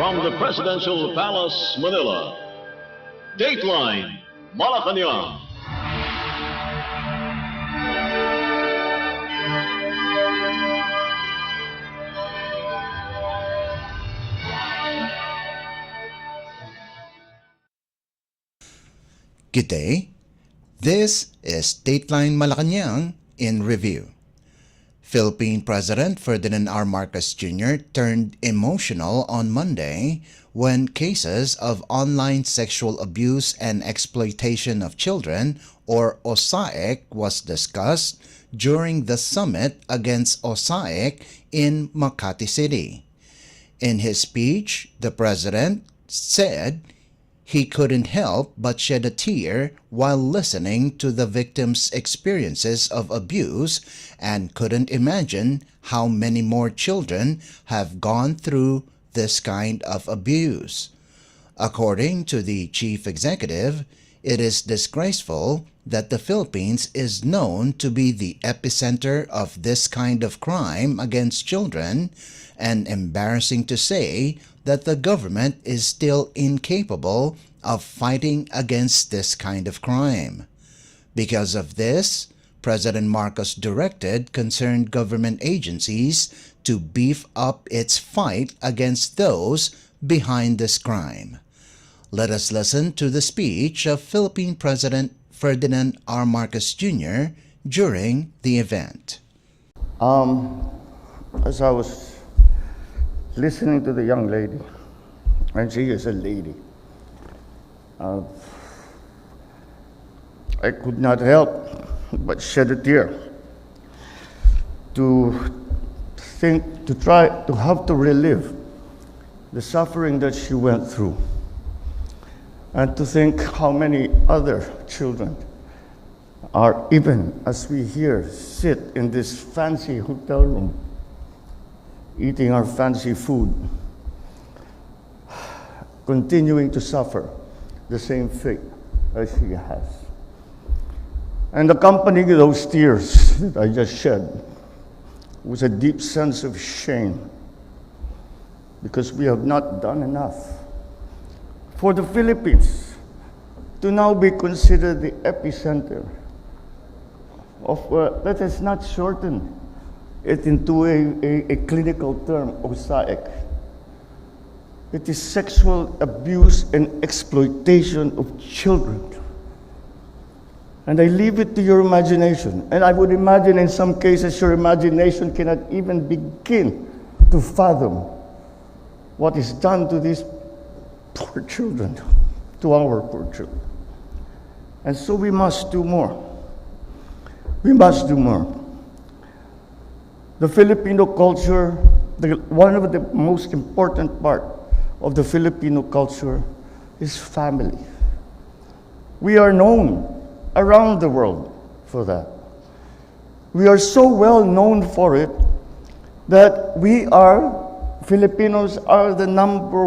From the Presidential Palace, Manila, Dateline, Malacanang. Good day. This is Dateline Malacanang in review. Philippine President Ferdinand R. Marcos Jr. turned emotional on Monday when cases of online sexual abuse and exploitation of children, or OSAIC, was discussed during the summit against OSAIC in Makati City. In his speech, the president said he couldn't help but shed a tear while listening to the victims' experiences of abuse and couldn't imagine how many more children have gone through this kind of abuse. According to the chief executive, it is disgraceful that the Philippines is known to be the epicenter of this kind of crime against children, and embarrassing to say that the government is still incapable of fighting against this kind of crime. Because of this, President Marcos directed concerned government agencies to beef up its fight against those behind this crime. Let us listen to the speech of Philippine President Ferdinand R. Marcos Jr. during the event. As I was listening to the young lady, and she is a lady, I could not help but shed a tear to have to relive the suffering that she went through, and to think how many other children are, even as we here sit in this fancy hotel room, eating our fancy food, continuing to suffer the same fate as she has. And accompanying those tears that I just shed was a deep sense of shame, because we have not done enough for the Philippines to now be considered the epicenter of, let us not shorten it into a clinical term, OSAIC. It is sexual abuse and exploitation of children. And I leave it to your imagination. And I would imagine in some cases your imagination cannot even begin to fathom what is done to these poor children, to our poor children. And so we must do more. We must do more. The Filipino culture, one of the most important part of the Filipino culture is family. We are known around the world for that. We are so well known for it that Filipinos are the number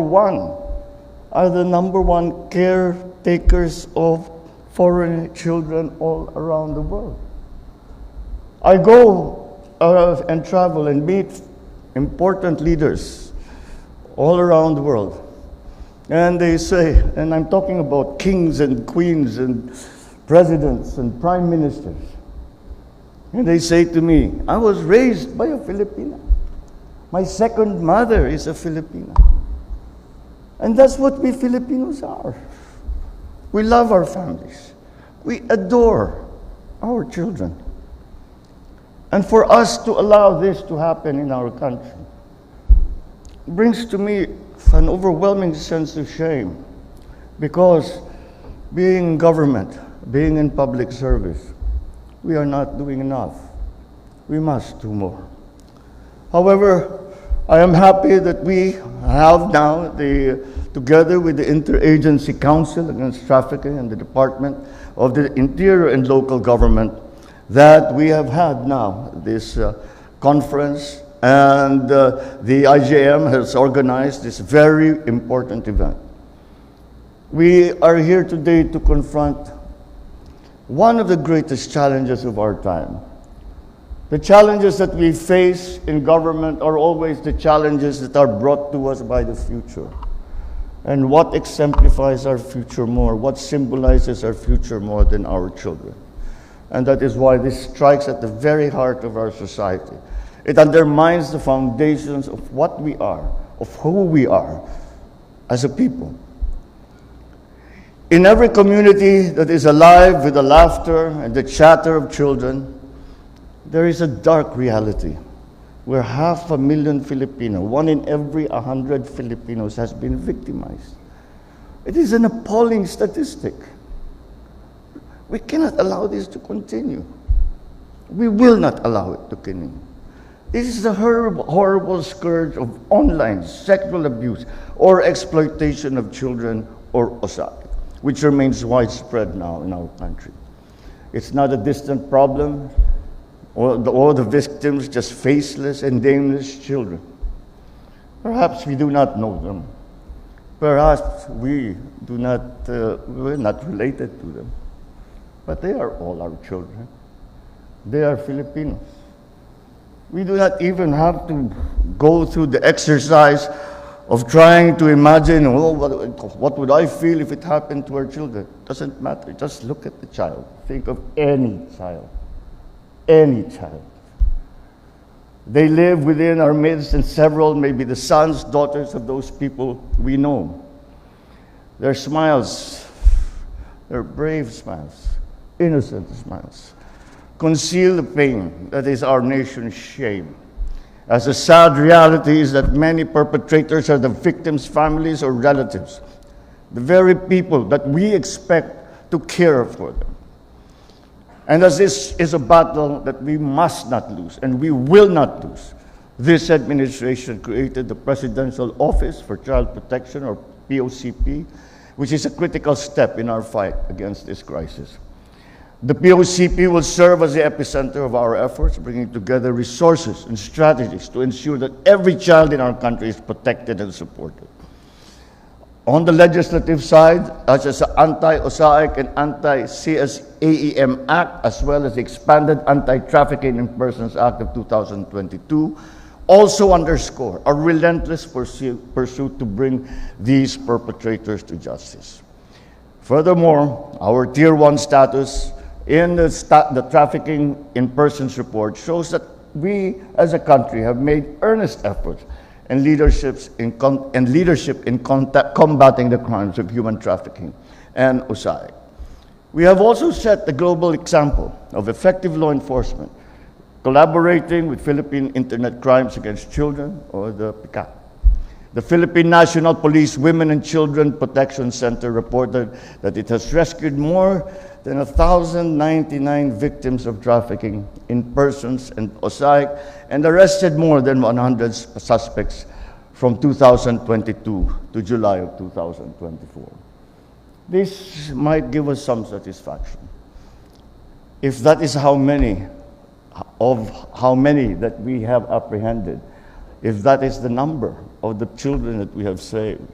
one caretakers of foreign children all around the world. I go and travel and meet important leaders all around the world. And they say, and I'm talking about kings and queens and presidents and prime ministers. And they say to me, I was raised by a Filipina. My second mother is a Filipina. And that's what we Filipinos are. We love our families. We adore our children. And for us to allow this to happen in our country brings to me an overwhelming sense of shame, because being in government, being in public service, we are not doing enough. We must do more. However, I am happy that we have now, together with the Interagency Council Against Trafficking and the Department of the Interior and Local Government, that we have had now this conference, and the IJM has organized this very important event. We are here today to confront one of the greatest challenges of our time. The challenges that we face in government are always the challenges that are brought to us by the future. And what exemplifies our future more? What symbolizes our future more than our children? And that is why this strikes at the very heart of our society. It undermines the foundations of what we are, of who we are as a people. In every community that is alive with the laughter and the chatter of children, there is a dark reality where 500,000 Filipino, 1 in every 100 Filipinos has been victimized. It is an appalling statistic. We cannot allow this to continue. We will not allow it to continue. This is a horrible scourge of online sexual abuse or exploitation of children or OSAC, which remains widespread now in our country. It's not a distant problem, or the victims just faceless and nameless children. Perhaps we do not know them. Perhaps we're not related to them. But they are all our children. They are Filipinos. We do not even have to go through the exercise of trying to imagine, what would I feel if it happened to our children? Doesn't matter. Just look at the child. Think of any child. Any child. They live within our midst, and several may be the sons, daughters of those people we know. Their smiles, their brave smiles, innocent smiles, conceal the pain that is our nation's shame. As the sad reality is that many perpetrators are the victims' families or relatives, the very people that we expect to care for them. And as this is a battle that we must not lose, and we will not lose, this administration created the Presidential Office for Child Protection, or POCP, which is a critical step in our fight against this crisis. The POCP will serve as the epicenter of our efforts, bringing together resources and strategies to ensure that every child in our country is protected and supported. On the legislative side, such as the Anti-OSAIC and Anti-CSAEM Act, as well as the expanded Anti-Trafficking in Persons Act of 2022, also underscore a relentless pursuit to bring these perpetrators to justice. Furthermore, our Tier 1 status in the Trafficking in Persons report shows that we as a country have made earnest efforts and leadership in combating the crimes of human trafficking and OSAIC. We have also set the global example of effective law enforcement, collaborating with Philippine Internet Crimes Against Children, or the PICAC. The Philippine National Police Women and Children Protection Center reported that it has rescued more than 1,099 victims of trafficking in persons and OSAIC, and arrested more than 100 suspects from 2022 to July of 2024. This might give us some satisfaction. If that is how many that we have apprehended, if that is the number of the children that we have saved,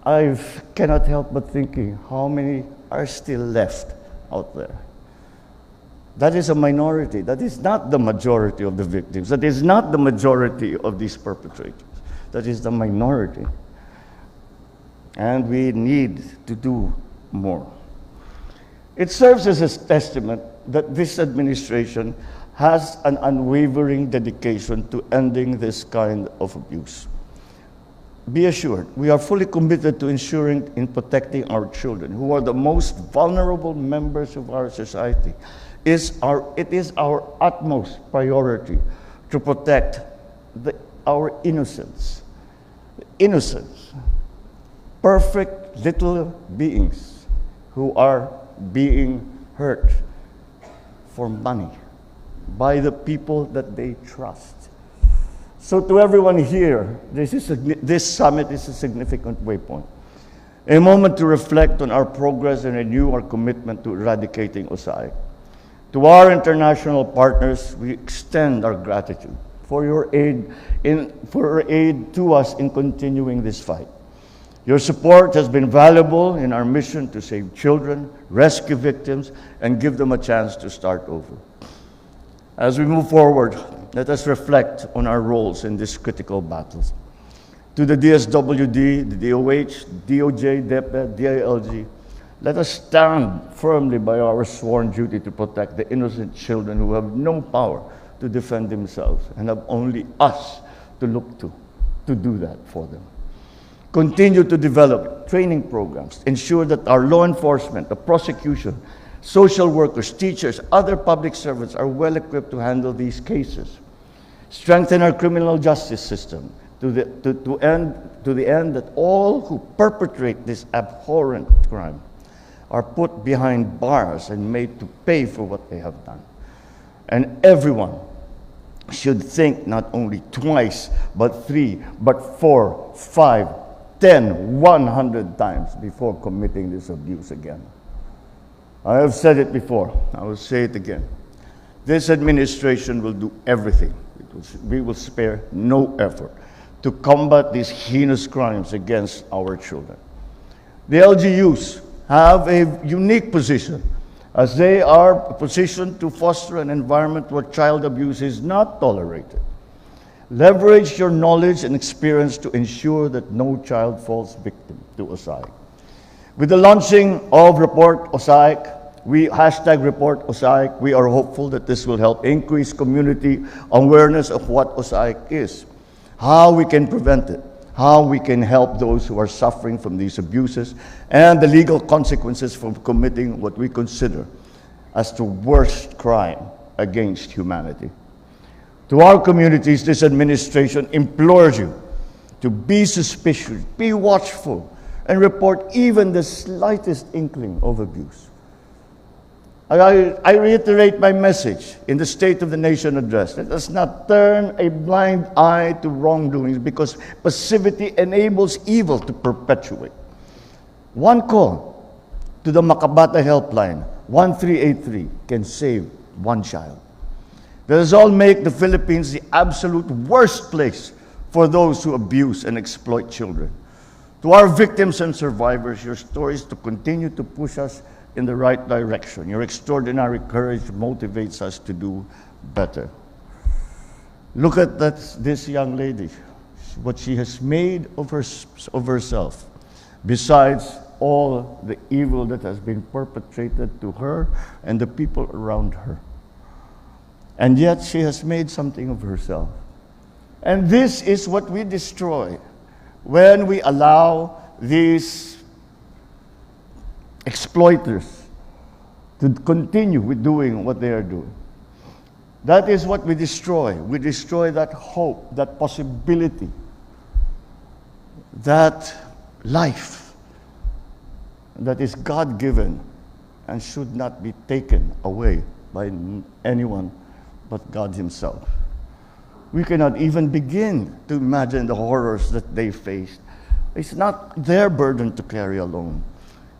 I cannot help but thinking how many are still left out there. That is a minority. That is not the majority of the victims. That is not the majority of these perpetrators. That is the minority. And we need to do more. It serves as a testament that this administration has an unwavering dedication to ending this kind of abuse. Be assured, we are fully committed to ensuring in protecting our children, who are the most vulnerable members of our society. It is our utmost priority to protect our innocents. Perfect little beings who are being hurt for money by the people that they trust. So to everyone here, this summit is a significant waypoint, a moment to reflect on our progress and renew our commitment to eradicating OSAIC. To our international partners, we extend our gratitude for your aid to us in continuing this fight. Your support has been valuable in our mission to save children, rescue victims, and give them a chance to start over. As we move forward, let us reflect on our roles in these critical battles. To the DSWD, the DOH, DOJ, DepEd, DILG, let us stand firmly by our sworn duty to protect the innocent children who have no power to defend themselves and have only us to look to do that for them. Continue to develop training programs, ensure that our law enforcement, the prosecution, social workers, teachers, other public servants are well equipped to handle these cases. Strengthen our criminal justice system to the end that all who perpetrate this abhorrent crime are put behind bars and made to pay for what they have done. And everyone should think not only twice, but 3, but 4, 5, 10, 100 times before committing this abuse again. I have said it before, I will say it again. This administration will do everything. We will spare no effort to combat these heinous crimes against our children. The LGUs have a unique position as they are positioned to foster an environment where child abuse is not tolerated. Leverage your knowledge and experience to ensure that no child falls victim to OSAIC. With the launching of Report OSAIC, Report OSAIC, we are hopeful that this will help increase community awareness of what OSAIC is, how we can prevent it, how we can help those who are suffering from these abuses, and the legal consequences for committing what we consider as the worst crime against humanity. To our communities, this administration implores you to be suspicious, be watchful, and report even the slightest inkling of abuse. I reiterate my message in the State of the Nation address. Let us not turn a blind eye to wrongdoings because passivity enables evil to perpetuate. One call to the Makabata Helpline, 1383, can save one child. Let us all make the Philippines the absolute worst place for those who abuse and exploit children. To our victims and survivors, your stories to continue to push us in the right direction. Your extraordinary courage motivates us to do better. Look at this young lady, what she has made of herself, besides all the evil that has been perpetrated to her and the people around her. And yet she has made something of herself. And this is what we destroy when we allow these exploiters to continue with doing what they are doing. That is what we destroy. We destroy that hope, that possibility, that life that is God-given and should not be taken away by anyone but God Himself. We cannot even begin to imagine the horrors that they faced. It's not their burden to carry alone.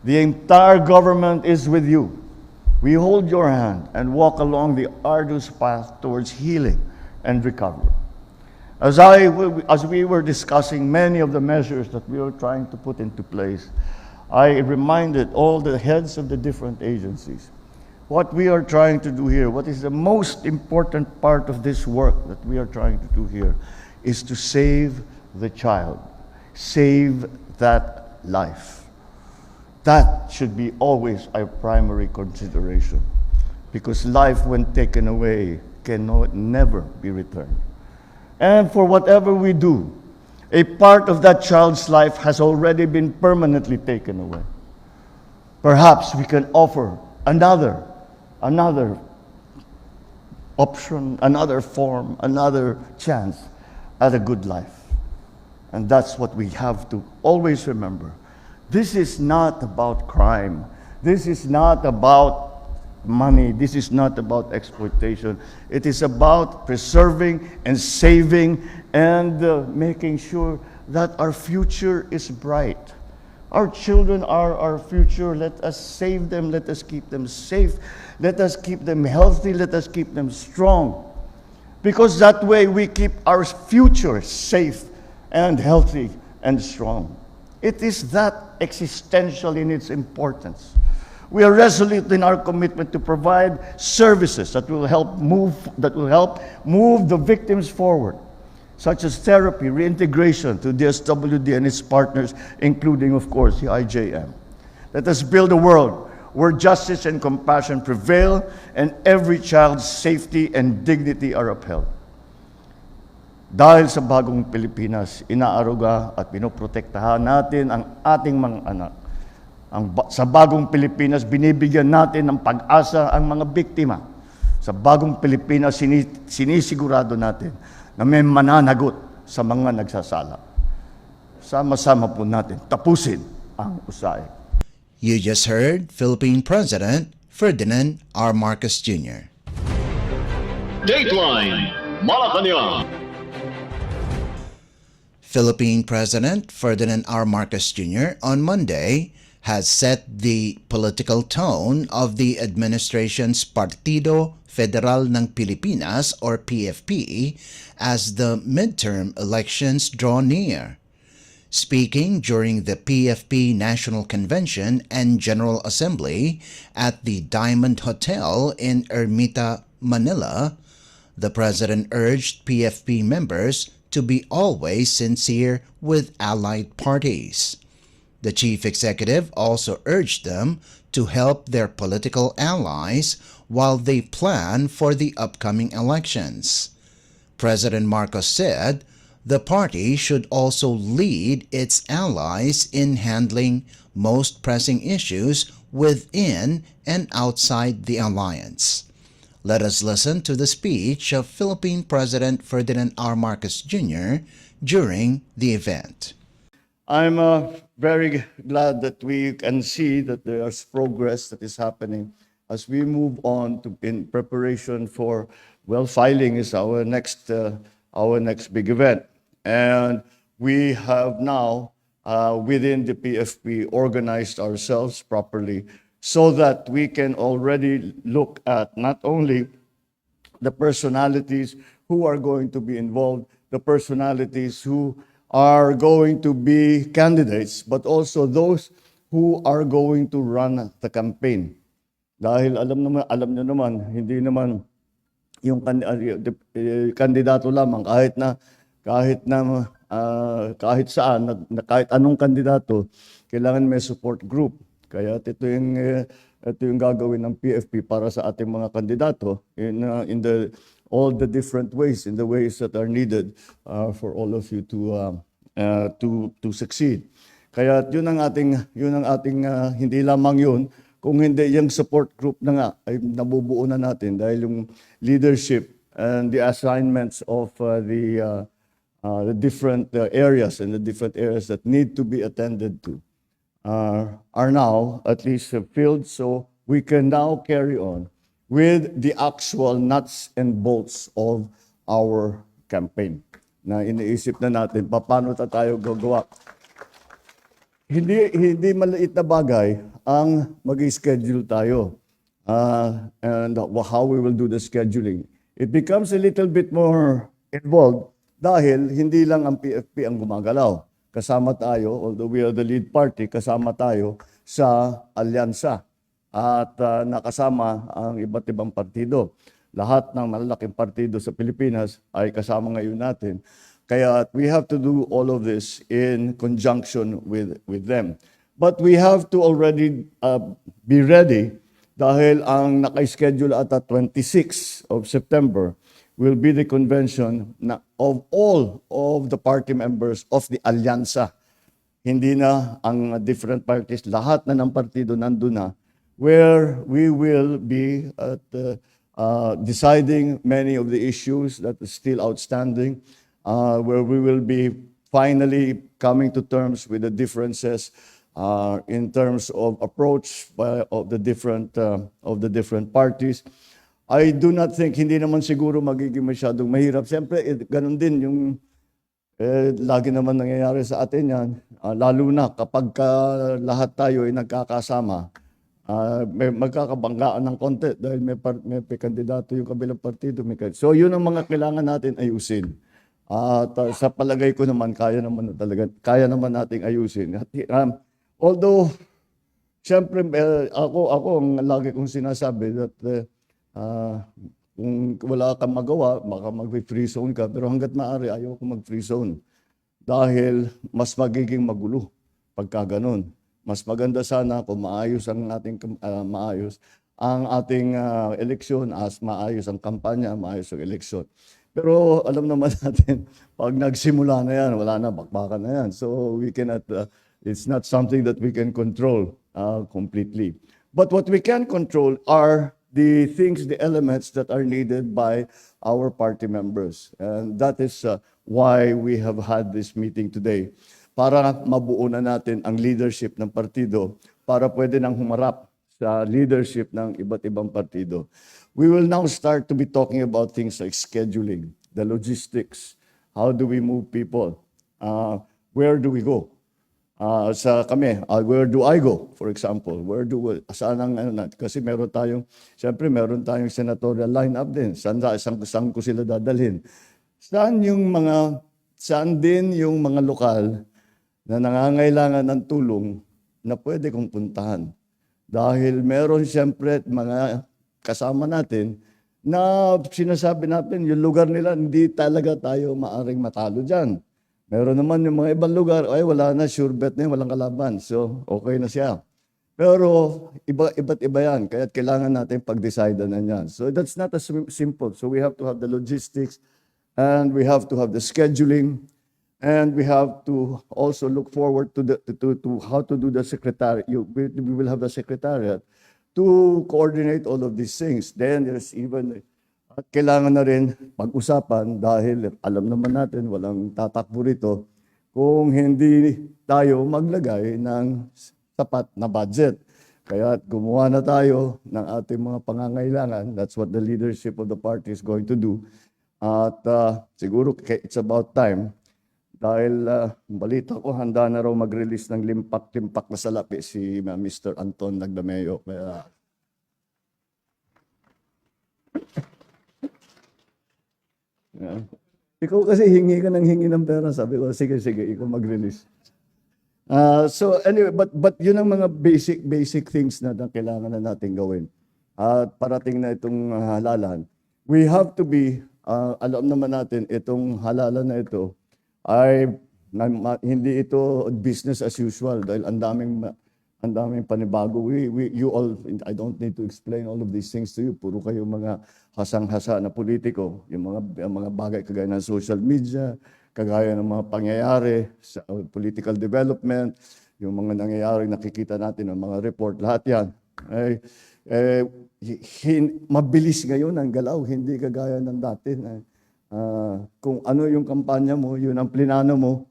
The entire government is with you. We hold your hand and walk along the arduous path towards healing and recovery. As we were discussing many of the measures that we were trying to put into place, I reminded all the heads of the different agencies what we are trying to do here, what is the most important part of this work that we are trying to do here, is to save the child, save that life. That should be always our primary consideration, because life, when taken away, never be returned. And for whatever we do, a part of that child's life has already been permanently taken away. Perhaps we can offer another option, another form, another chance at a good life. And that's what we have to always remember. This is not about crime. This is not about money. This is not about exploitation. It is about preserving and saving and making sure that our future is bright. Our children are our future. Let us save them. Let us keep them safe. Let us keep them healthy. Let us keep them strong. Because that way we keep our future safe and healthy and strong. It is that existential in its importance. We are resolute in our commitment to provide services that will help move the victims forward. such as therapy, reintegration to DSWD and its partners, including, of course, the IJM. Let us build a world where justice and compassion prevail and every child's safety and dignity are upheld. Dahil sa bagong Pilipinas, inaaruga at pinoprotektahan natin ang ating mga anak. Sa bagong Pilipinas, binibigyan natin ng pag-asa ang mga biktima. Sa bagong Pilipinas, sinisigurado natin na may mananagot sa mga nagsasala. Sama-sama po natin tapusin ang usahay. You just heard Philippine President Ferdinand R. Marcos Jr. Dateline Malacanang. Philippine President Ferdinand R. Marcos Jr. on Monday has set the political tone of the administration's Partido Federal ng Pilipinas or PFP as the midterm elections draw near. Speaking during the PFP National Convention and General Assembly at the Diamond Hotel in Ermita, Manila, the President urged PFP members to be always sincere with allied parties. The Chief Executive also urged them to help their political allies while they plan for the upcoming elections. President Marcos said the party should also lead its allies in handling most pressing issues within and outside the alliance. Let us listen to the speech of Philippine President Ferdinand R. Marcos Jr. during the event. I'm very glad that we can see that there's progress that is happening as we move on to in preparation for, well, filing is our next big event. And we have now, within the PFP, organized ourselves properly so that we can already look at not only the personalities who are going to be involved, the personalities who are going to be candidates, but also those who are going to run the campaign. Dahil alam nyo naman, hindi naman yung kandidato lamang kahit saan, kahit anong kandidato, kailangan may support group. Kaya ito yung gagawin ng PFP para sa ating mga kandidato in all the different ways, in the ways that are needed for all of you to succeed. Kaya yun ang ating hindi lamang yun, kung hindi yung support group na nga ay nabubuo na natin dahil yung leadership and the assignments of the different areas and the different areas that need to be attended to are now at least filled, so we can now carry on with the actual nuts and bolts of our campaign na iniisip na natin paano tayo gagawa. Hindi maliit na bagay ang mag-schedule tayo and how we will do the scheduling. It becomes a little bit more involved dahil hindi lang ang PFP ang gumagalaw. Kasama tayo, although we are the lead party, kasama tayo sa alyansa at nakasama ang iba't ibang partido. Lahat ng malalaking partido sa Pilipinas ay kasama ngayon natin. Kaya we have to do all of this in conjunction with them. But we have to already be ready dahil ang naka-schedule at 26 of September will be the convention of all of the party members of the Alyansa. Hindi na ang different parties, lahat na ng partido nandun na, where we will be at deciding many of the issues that are still outstanding, where we will be finally coming to terms with the differences in terms of approach of the different parties. I do not think, hindi naman siguro magiging masyadong mahirap. Siyempre, ganun din yung lagi naman nangyayari sa atin yan. Lalo na kapag lahat tayo ay nagkakasama, may magkakabanggaan ng konti dahil may kandidato yung kabilang partido. So yun ang mga kailangan natin ayusin. At sa palagay ko naman, kaya naman nating ayusin. Although, siyempre, ako ang lagi kong sinasabi that Kung wala kang magawa, baka mag-free zone ka. Pero hanggat maaari, ayaw ko mag-free zone. Dahil mas magiging magulo pagka ganun. Mas maganda sana kung maayos ang ating eleksyon, as maayos ang kampanya, maayos ang eleksyon. Pero alam naman natin, pag nagsimula na yan, wala na, bakbakan na yan. So we cannot, it's not something that we can control completely. But what we can control are the things, the elements that are needed by our party members. And that is why we have had this meeting today. Para mabuo na natin ang leadership ng partido, para pwede nang humarap sa leadership ng iba't ibang partido. We will now start to be talking about things like scheduling, the logistics, how do we move people, where do we go? Where do I go, for example? Saan ang kasi meron tayong senatorial lineup din. Saan ko sila dadalhin? Saan din yung mga lokal na nangangailangan ng tulong na pwede kong puntahan? Dahil meron siyempre mga kasama natin na sinasabi natin yung lugar nila, hindi talaga tayo maaring matalo dyan. Meron naman yung mga ibang lugar, ay wala na, sure bet na yun, walang kalaban. So, okay na siya. Pero iba't iba yan, kaya kailangan natin pag-decide na yan. So, that's not as simple. So, we have to have the logistics, and we have to have the scheduling, and we have to also look forward to how to do the secretariat. We will have the secretariat to coordinate all of these things. Then, there's even... At kailangan na rin pag-usapan dahil alam naman natin walang tatakbo rito kung hindi tayo maglagay ng sapat na budget. Kaya gumawa na tayo ng ating mga pangangailangan. That's what the leadership of the party is going to do. At siguro it's about time dahil balita ko handa na raw mag-release ng limpak-limpak na salapi si Mr. Anton Lagdameo. Kaya ikaw kasi hingi ng pera. Sabi ko, sige, ikaw mag-release. So anyway, but yun ang mga basic things na kailangan na natin gawin. At parating na itong halalan. We have to be, alam naman natin, itong halalan na ito ay hindi ito business as usual dahil ang daming panibago. You all, I don't need to explain all of these things to you. Puro kayo mga hasang-hasa na politiko. Yung mga bagay kagaya ng social media, kagaya ng mga pangyayari sa political development, yung mga nangyayari nakikita natin ng mga report, lahat yan. Mabilis ngayon ang galaw, hindi kagaya ng dati. Kung ano yung kampanya mo, yun ang plinano mo,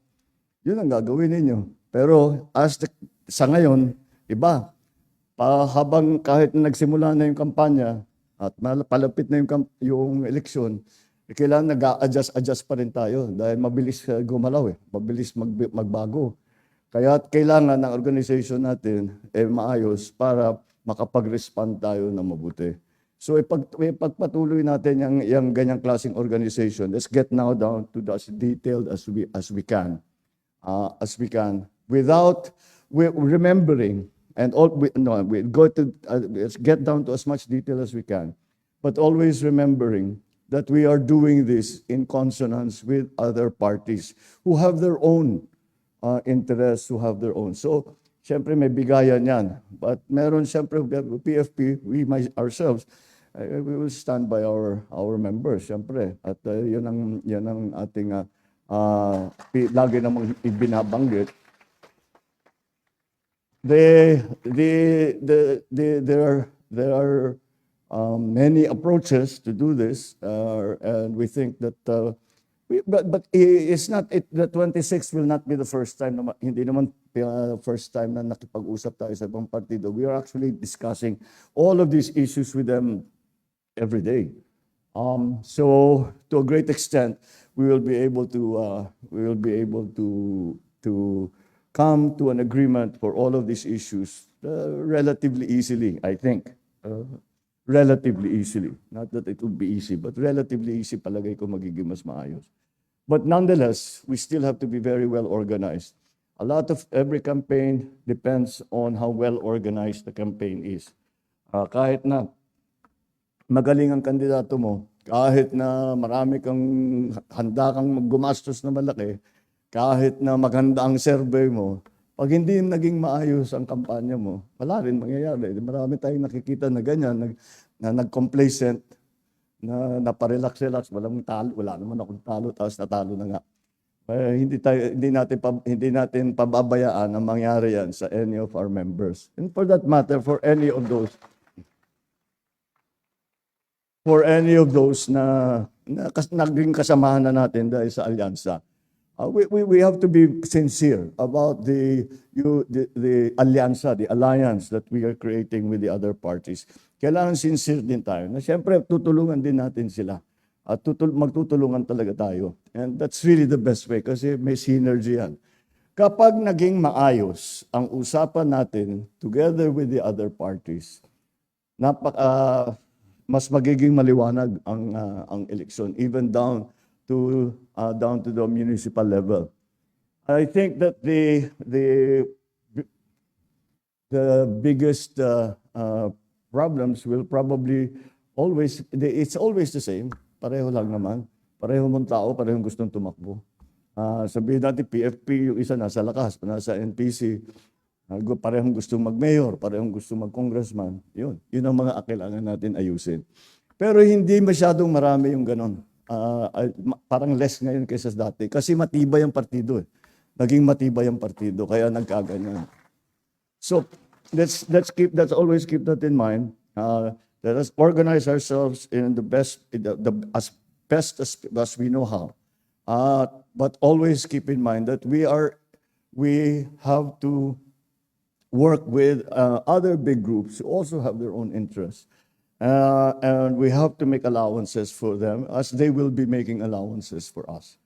yun ang gagawin ninyo. Pero sa ngayon, iba. Habang kahit nagsimula na yung kampanya at palapit na yung eleksyon, kailangan nag-a-adjust pa rin tayo dahil mabilis gumalaw mabilis magbago. Kaya kailangan ng organization natin maayos para makapag-respond tayo na mabuti. So ipagpatuloy natin yung ganyang klaseng organization. Let's get now down to as detailed as we can. Without remembering, and let's get down to as much detail as we can, but always remembering that we are doing this in consonance with other parties who have their own interests, who have their own. So, siyempre may bigayan yan. But meron siyempre, PFP, ourselves, we will stand by our members, siyempre. At yan ang ating lagi namang ibinabanggit. There are many approaches to do this, and we think that but it's not the 26th will not be the first time hindi naman first time na nakipag-usap tayo sa ibang partido. We are actually discussing all of these issues with them every day. So to a great extent, we will be able to come to an agreement for all of these issues relatively easily, I think. Relatively easily. Not that it would be easy, but relatively easy palagay ko magiging mas maayos. But nonetheless, we still have to be very well organized. A lot of every campaign depends on how well organized the campaign is. Kahit na magaling ang kandidato mo, kahit na marami kang handa kang gumastos na malaki, kahit na maganda ang survey mo, pag hindi naging maayos ang kampanya mo, wala rin mangyayari. Marami tayong nakikita na ganyan, na nag-complacent, na naparelax-relax, walang talo, wala naman akong talo, tapos natalo na nga. Hindi natin pababayaan na mangyari yan sa any of our members. And for that matter, for any of those na naging kasamahan na natin dahil sa alyansa. We have to be sincere about the alyansa, the alliance that we are creating with the other parties. Kailangan sincere din tayo. Na siyempre, tutulungan din natin sila. At magtutulungan talaga tayo. And that's really the best way kasi may synergy yan. Kapag naging maayos ang usapan natin together with the other parties, mas magiging maliwanag ang eleksyon, even down to the municipal level. I think that the biggest problems will probably it's always the same. Pareho lang naman. Pareho mong tao, parehong gustong tumakbo. Sabihin natin, PFP, yung isa nasa lakas, nasa NPC, parehong gustong mag-mayor, parehong gustong mag-congressman. Yun ang mga kailangan natin ayusin. Pero hindi masyadong marami yung ganon. Parang less ngayon kaysa dati. Kasi matibay ang partido. Naging matibay ang partido, kaya nagkaganyan. So, let's always keep that in mind. Let us organize ourselves in as best as we know how. But always keep in mind that we have to work with other big groups who also have their own interests. And we have to make allowances for them as they will be making allowances for us.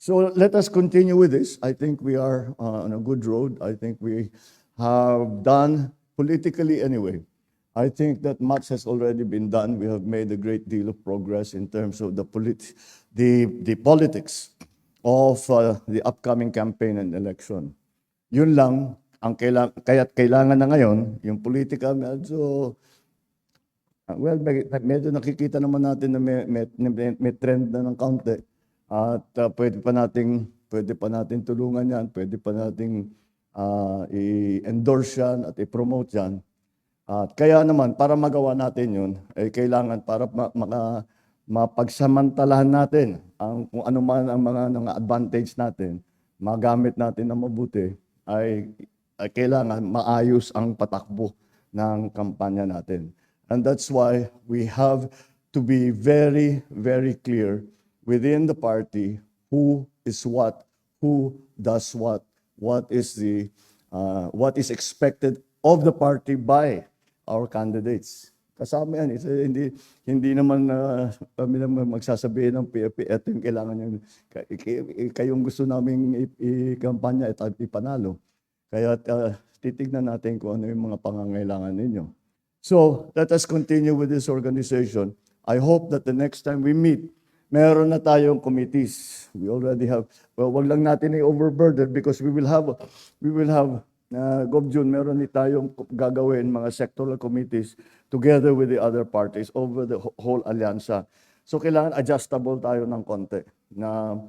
So let us continue with this. I think we are on a good road. I think we have done politically anyway. I think that much has already been done. We have made a great deal of progress in terms of the politics of the upcoming campaign and election. Yun lang, kaya't kailangan na ngayon, yung politika medyo nakikita naman natin na may trend na ng kaunti. At pwede pa natin tulungan yan, pwede pa nating i-endorse yan at i-promote yan. At kaya naman, para magawa natin yun, kailangan para mapagsamantalahan natin kung ano man ang mga advantage natin, magamit natin na mabuti, ay kailangan maayos ang patakbo ng kampanya natin. And that's why we have to be very, very clear within the party who is what, who does what is expected of the party by our candidates. Kasama yan. Hindi naman kami naman magsasabihin ng PFP, ito yung kailangan nyo. Kayong gusto naming i-kampanya at ipanalo. Kaya titignan natin kung ano yung mga pangangailangan ninyo. So, let us continue with this organization. I hope that the next time we meet, meron na tayong committees. We already have, wag lang natin i-overburden because we will have Gov. June, meron din tayong gagawin mga sectoral committees together with the other parties over the whole alyansa. So kailangan adjustable tayo ng konti na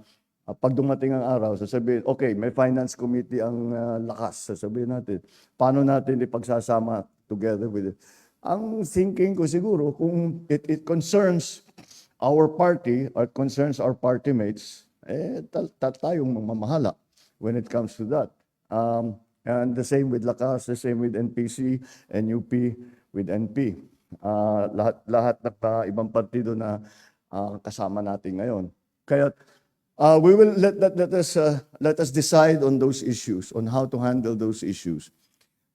pag dumating ang araw, sasabihin, okay, may finance committee ang lakas. Sasabihin natin, paano natin ipagsasama together with it? Ang thinking ko siguro, kung it concerns our party or concerns our party mates, tayong mamahala when it comes to that. And the same with Lakas, the same with NPC and UP with NP. Lahat ng ibang partido na kasama natin ngayon. Kaya we will let us decide on those issues, on how to handle those issues.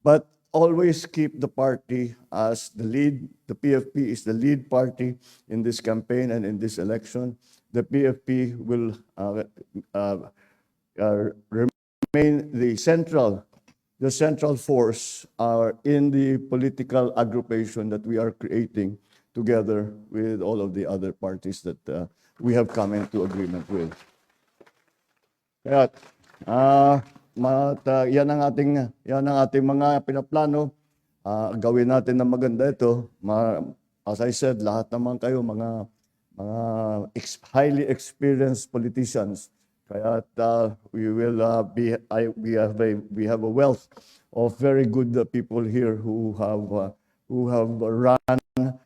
But always keep the party as the lead. The PFP is the lead party in this campaign and in this election. The PFP will remain the central force in the political aggregation that we are creating together with all of the other parties that we have come into agreement with. Kaya, yan ang ating mga pinaplano. Gawin natin na maganda ito. as I said, lahat naman kayo highly experienced politicians. Kaya we have a wealth of very good people here who have run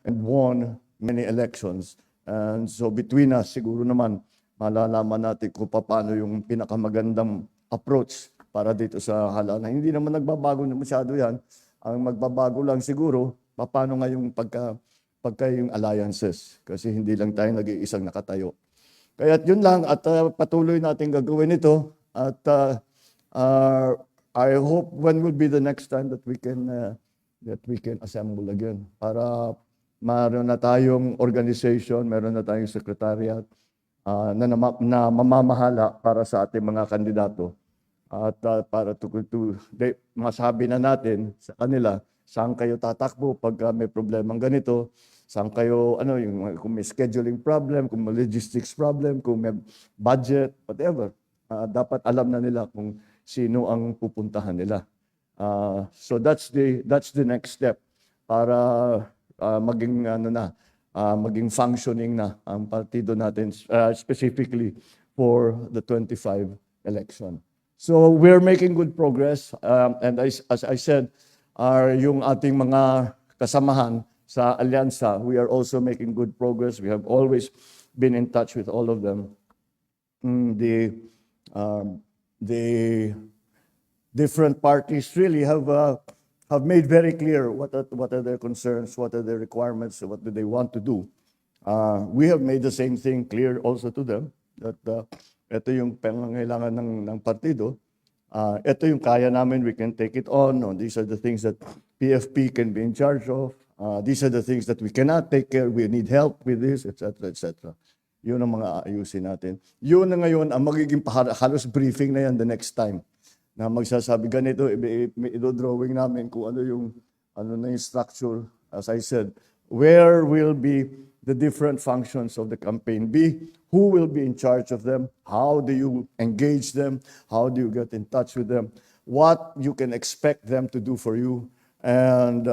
and won many elections. And so between us, siguro naman, malalaman natin kung paano yung pinakamagandang approach para dito sa halalan. Hindi naman nagbabago na masyado yan. Ang magbabago lang siguro, paano nga yung pagka yung alliances. Kasi hindi lang tayo nag-iisang nakatayo. Kaya yun lang, at patuloy natin gagawin ito. At I hope when will be the next time that we can assemble again. Para meron na tayong organization, meron na tayong secretariat na mamamahala para sa ating mga kandidato. At para masabi na natin sa kanila, saan kayo tatakbo pag may problemang ganito, saan kayo, kung may scheduling problem, kung may logistics problem, kung may budget, whatever. Dapat alam na nila kung sino ang pupuntahan nila. So that's the next step para maging functioning na ang partido natin, specifically for the 25 election. So we're making good progress, and as I said, yung ating mga kasamahan sa alyansa, we are also making good progress. We have always been in touch with all of them. The different parties really have made very clear what are their concerns, what are their requirements, what do they want to do. We have made the same thing clear also to them, that ito yung pangangailangan ng partido. Ito yung kaya namin, we can take it on. These are the things that PFP can be in charge of. These are the things that we cannot take care, we need help with this, etc., etc. Yun ang mga aayusin natin. Yun na ngayon, ang magiging halos briefing na yan the next time. Na magsasabi ganito, i-drawing namin kung ano na yung structure, as I said, where will be the different functions of the campaign be, who will be in charge of them, how do you engage them, how do you get in touch with them, what you can expect them to do for you, and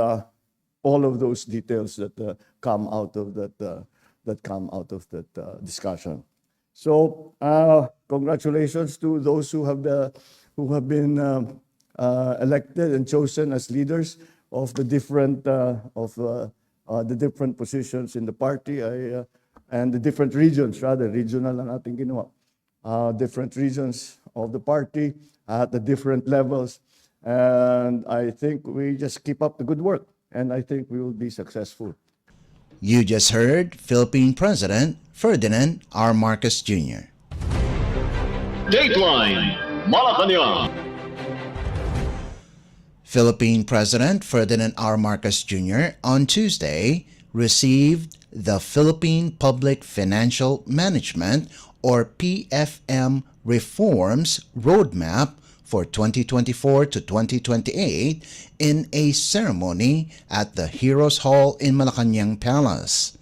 all of those details that come out of that discussion. So congratulations to those who have been elected and chosen as leaders of the different positions in the party and the different regions, regional ang ating ginawa. Different regions of the party at the different levels. And I think we just keep up the good work, and I think we will be successful. You just heard Philippine President Ferdinand R. Marcos Jr. Dateline Malacanang. Philippine President Ferdinand R. Marcos Jr. on Tuesday received the Philippine Public Financial Management, or PFM, Reforms Roadmap for 2024 to 2028 in a ceremony at the Heroes Hall in Malacanang Palace.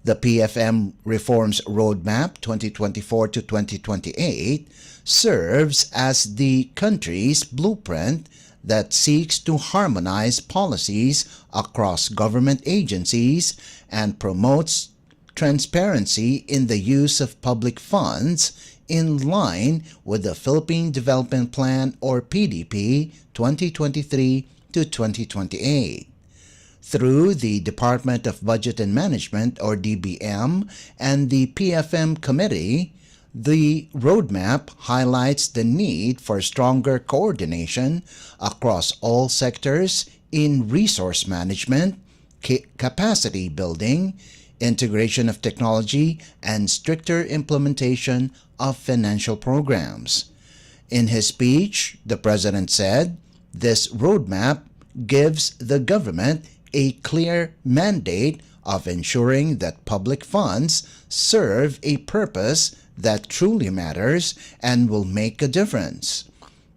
The PFM Reforms Roadmap 2024 to 2028 serves as the country's blueprint that seeks to harmonize policies across government agencies and promotes transparency in the use of public funds in line with the Philippine Development Plan, or PDP, 2023 to 2028. Through the Department of Budget and Management, or DBM, and the PFM Committee, the roadmap highlights the need for stronger coordination across all sectors in resource management, capacity building, integration of technology, and stricter implementation of financial programs. In his speech, the President said, this roadmap gives the government a clear mandate of ensuring that public funds serve a purpose that truly matters and will make a difference.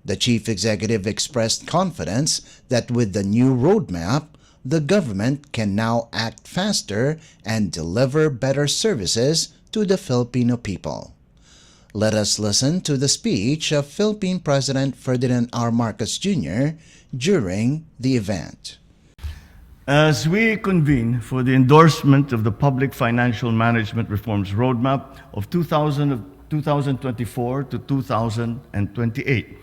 The Chief Executive expressed confidence that with the new roadmap, the government can now act faster and deliver better services to the Filipino people. Let us listen to the speech of Philippine President Ferdinand R. Marcos Jr. during the event. As we convene for the endorsement of the Public Financial Management Reforms Roadmap of 2024 to 2028,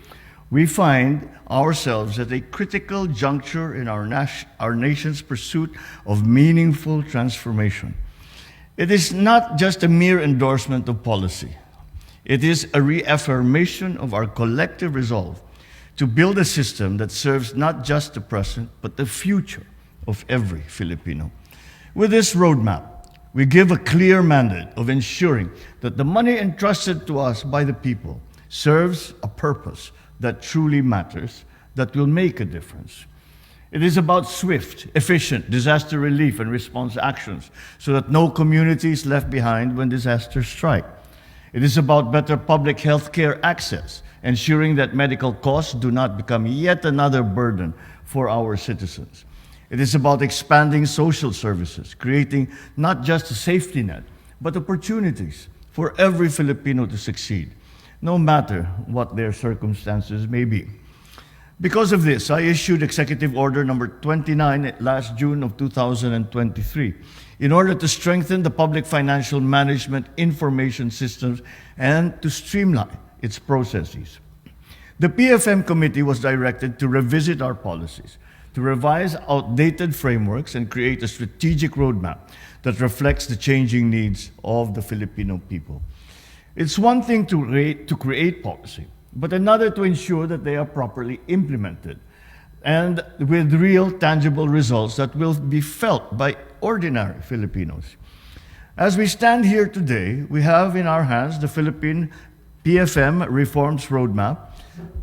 we find ourselves at a critical juncture in our nation's pursuit of meaningful transformation. It is not just a mere endorsement of policy. It is a reaffirmation of our collective resolve to build a system that serves not just the present, but the future of every Filipino. With this roadmap, we give a clear mandate of ensuring that the money entrusted to us by the people serves a purpose that truly matters, that will make a difference. It is about swift, efficient disaster relief and response actions so that no community is left behind when disasters strike. It is about better public health care access, ensuring that medical costs do not become yet another burden for our citizens. It is about expanding social services, creating not just a safety net, but opportunities for every Filipino to succeed, no matter what their circumstances may be. Because of this, I issued Executive Order number 29 last June of 2023 in order to strengthen the public financial management information systems and to streamline its processes. The PFM committee was directed to revisit our policies, to revise outdated frameworks and create a strategic roadmap that reflects the changing needs of the Filipino people. It's one thing to create policy, but another to ensure that they are properly implemented and with real tangible results that will be felt by ordinary Filipinos. As we stand here today, we have in our hands the Philippine PFM Reforms Roadmap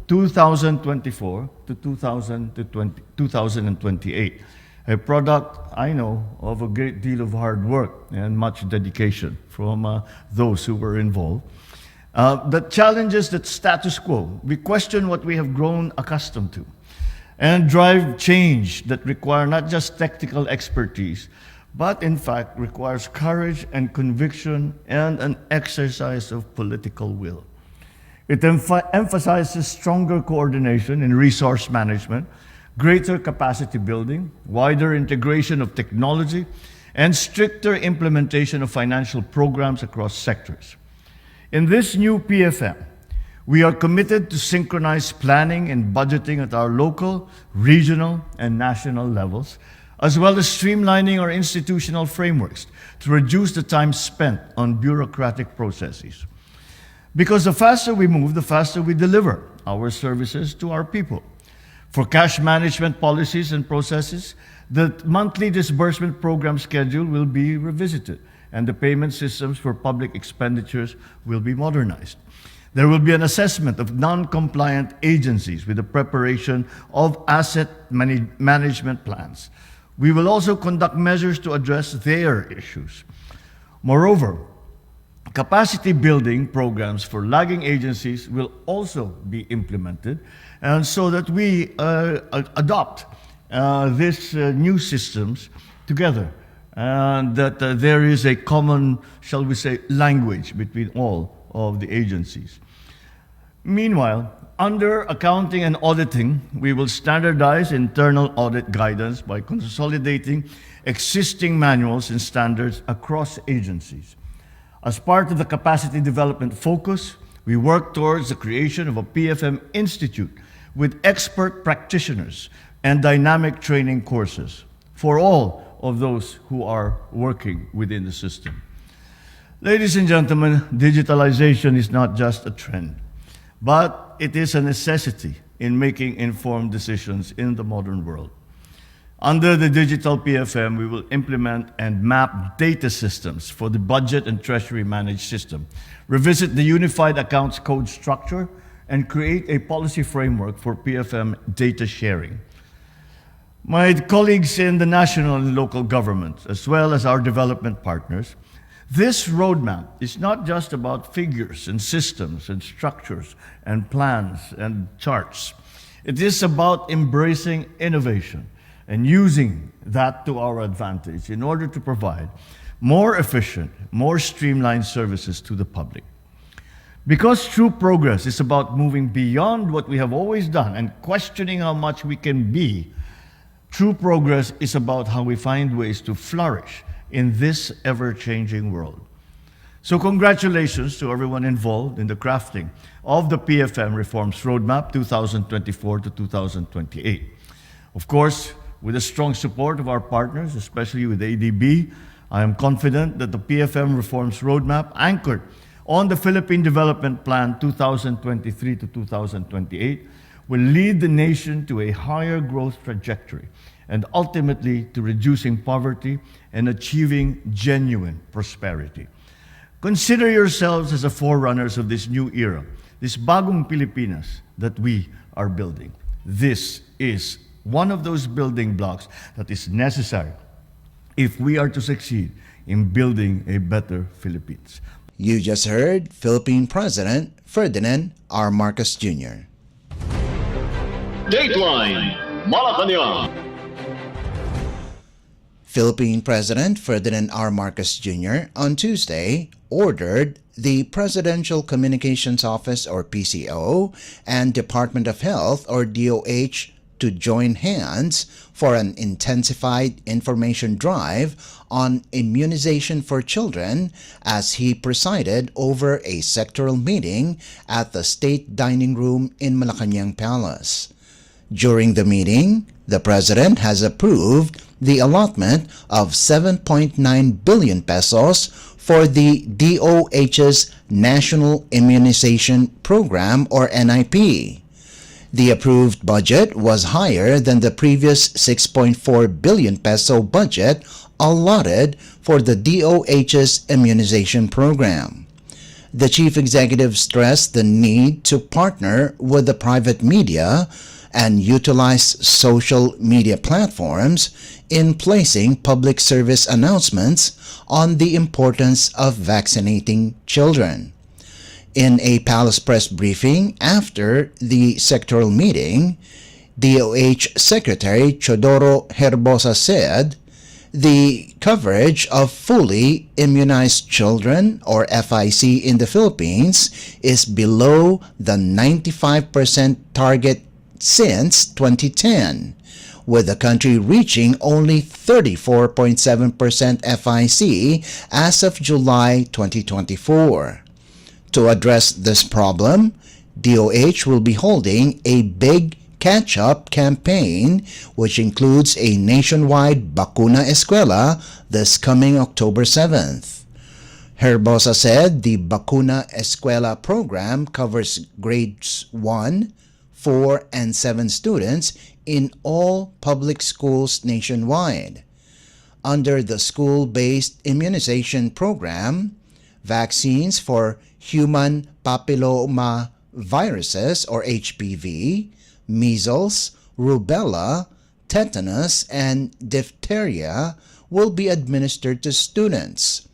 2024 to 2028, a product, I know, of a great deal of hard work and much dedication from those who were involved. That challenges the status quo. We question what we have grown accustomed to and drive change that require not just technical expertise, but in fact requires courage and conviction and an exercise of political will. It emphasizes stronger coordination in resource management, greater capacity building, wider integration of technology, and stricter implementation of financial programs across sectors. In this new PFM, we are committed to synchronize planning and budgeting at our local, regional, and national levels, as well as streamlining our institutional frameworks to reduce the time spent on bureaucratic processes. Because the faster we move, the faster we deliver our services to our people. For cash management policies and processes, the monthly disbursement program schedule will be revisited, and the payment systems for public expenditures will be modernized. There will be an assessment of non-compliant agencies with the preparation of asset management plans. We will also conduct measures to address their issues. Moreover, capacity building programs for lagging agencies will also be implemented, and so that we adopt these new systems together, and that there is a common, shall we say, language between all of the agencies. Meanwhile, under accounting and auditing, we will standardize internal audit guidance by consolidating existing manuals and standards across agencies. As part of the capacity development focus, we work towards the creation of a PFM Institute with expert practitioners and dynamic training courses for all of those who are working within the system. Ladies and gentlemen, digitalization is not just a trend, but it is a necessity in making informed decisions in the modern world. Under the digital PFM, we will implement and map data systems for the budget and treasury managed system, revisit the unified accounts code structure, and create a policy framework for PFM data sharing. My colleagues in the national and local governments, as well as our development partners, this roadmap is not just about figures and systems and structures and plans and charts. It is about embracing innovation and using that to our advantage in order to provide more efficient, more streamlined services to the public. Because true progress is about moving beyond what we have always done and questioning how much we can be, True progress is about how we find ways to flourish in this ever-changing world. So congratulations to everyone involved in the crafting of the PFM Reforms Roadmap 2024 to 2028. Of course, with the strong support of our partners, especially with ADB, I am confident that the PFM Reforms Roadmap, anchored on the Philippine Development Plan 2023 to 2028, will lead the nation to a higher growth trajectory and ultimately to reducing poverty and achieving genuine prosperity. Consider yourselves as the forerunners of this new era, this bagong Pilipinas that we are building. This is one of those building blocks that is necessary if we are to succeed in building a better Philippines. You just heard Philippine President Ferdinand R. Marcos Jr. Dateline Malacanang. Philippine President Ferdinand R. Marcos Jr. on Tuesday ordered the Presidential Communications Office or PCO and Department of Health or DOH to join hands for an intensified information drive on immunization for children as he presided over a sectoral meeting at the State Dining Room in Malacanang Palace. During the meeting, the President has approved the allotment of 7.9 billion pesos for the DOH's National Immunization Program or NIP. The approved budget was higher than the previous 6.4 billion peso budget allotted for the DOH's immunization program. The chief executive stressed the need to partner with the private media and utilize social media platforms in placing public service announcements on the importance of vaccinating children. In a Palace Press briefing after the sectoral meeting, DOH Secretary Chodoro Herbosa said the coverage of fully immunized children or FIC in the Philippines is below the 95% target since 2010, with the country reaching only 34.7% FIC as of July 2024. To address this problem, DOH will be holding a big catch-up campaign which includes a nationwide Bakuna Eskwela this coming October 7th. Herbosa said the Bakuna Eskwela program covers grades 1, 4, and 7 students in all public schools nationwide. Under the school-based immunization program, vaccines for human papilloma viruses or HPV, measles, rubella, tetanus, and diphtheria will be administered to students.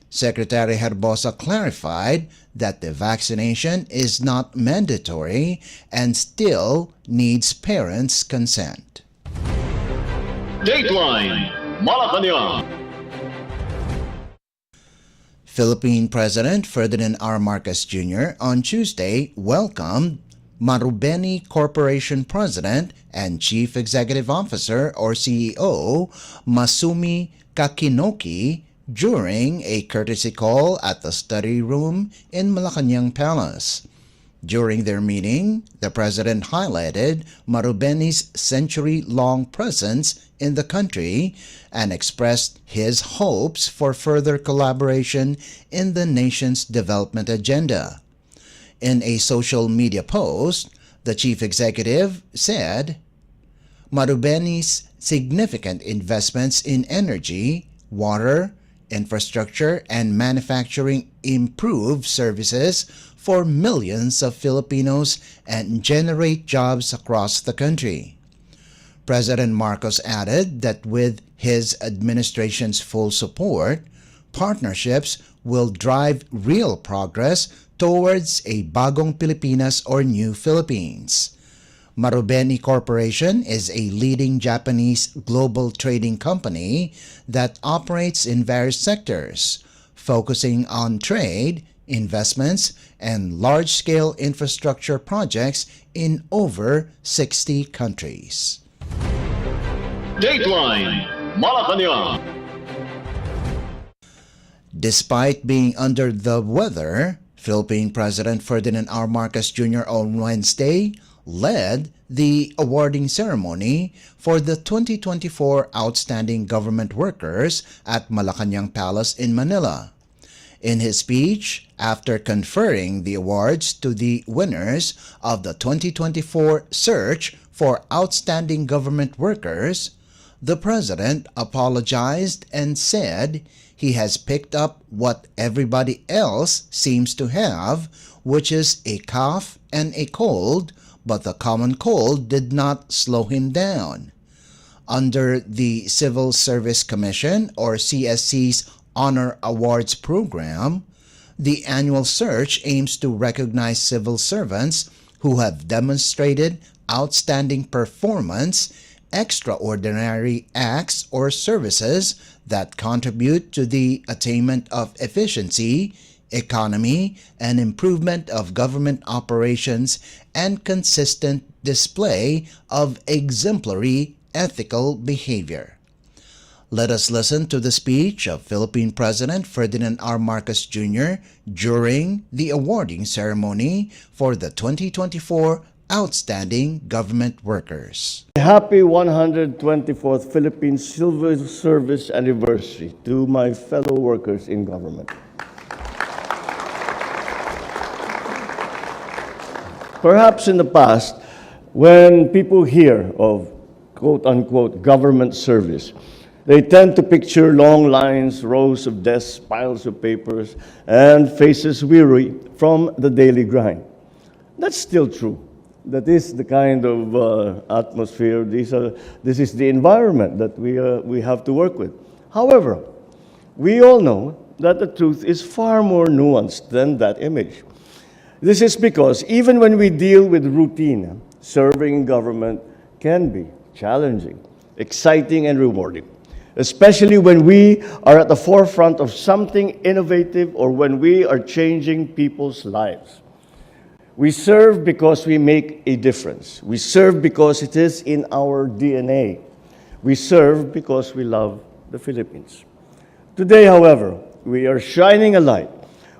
Secretary Herbosa clarified that the vaccination is not mandatory and still needs parents' consent. Dateline Malacanang. Philippine President Ferdinand R. Marcos Jr. on Tuesday welcomed Marubeni Corporation President and Chief Executive Officer or CEO Masumi Kakinoki during a courtesy call at the study room in Malacanang Palace. During their meeting, the President highlighted Marubeni's century-long presence in the country and expressed his hopes for further collaboration in the nation's development agenda. In a social media post, the chief executive said, Marubeni's significant investments in energy, water, infrastructure, and manufacturing improve services for millions of Filipinos and generate jobs across the country. President Marcos added that with his administration's full support, partnerships will drive real progress towards a bagong Pilipinas or new Philippines. Marubeni Corporation is a leading Japanese global trading company that operates in various sectors, focusing on trade, investments, and large-scale infrastructure projects in over 60 countries. Dateline Malacanang. Despite being under the weather, Philippine President Ferdinand R. Marcos Jr. on Wednesday led the awarding ceremony for the 2024 Outstanding Government Workers at Malacanang Palace in Manila. In his speech, after conferring the awards to the winners of the 2024 Search for Outstanding Government Workers, the President apologized and said he has picked up what everybody else seems to have, which is a cough and a cold, but the common cold did not slow him down. Under the Civil Service Commission, or CSC's Honor Awards program, the annual search aims to recognize civil servants who have demonstrated outstanding performance, extraordinary acts or services that contribute to the attainment of efficiency, economy, and improvement of government operations, and consistent display of exemplary ethical behavior. Let us listen to the speech of Philippine President Ferdinand R. Marcos Jr. during the awarding ceremony for the 2024 Outstanding Government Workers. Happy 124th Philippine Civil Service Anniversary to my fellow workers in government. Perhaps in the past, when people hear of quote-unquote government service, they tend to picture long lines, rows of desks, piles of papers, and faces weary from the daily grind. That's still true. That is the kind of atmosphere, this is the environment that we have to work with. However, we all know that the truth is far more nuanced than that image. This is because even when we deal with routine, serving in government can be challenging, exciting, and rewarding, especially when we are at the forefront of something innovative or when we are changing people's lives. We serve because we make a difference. We serve because it is in our DNA. We serve because we love the Philippines. Today, however, we are shining a light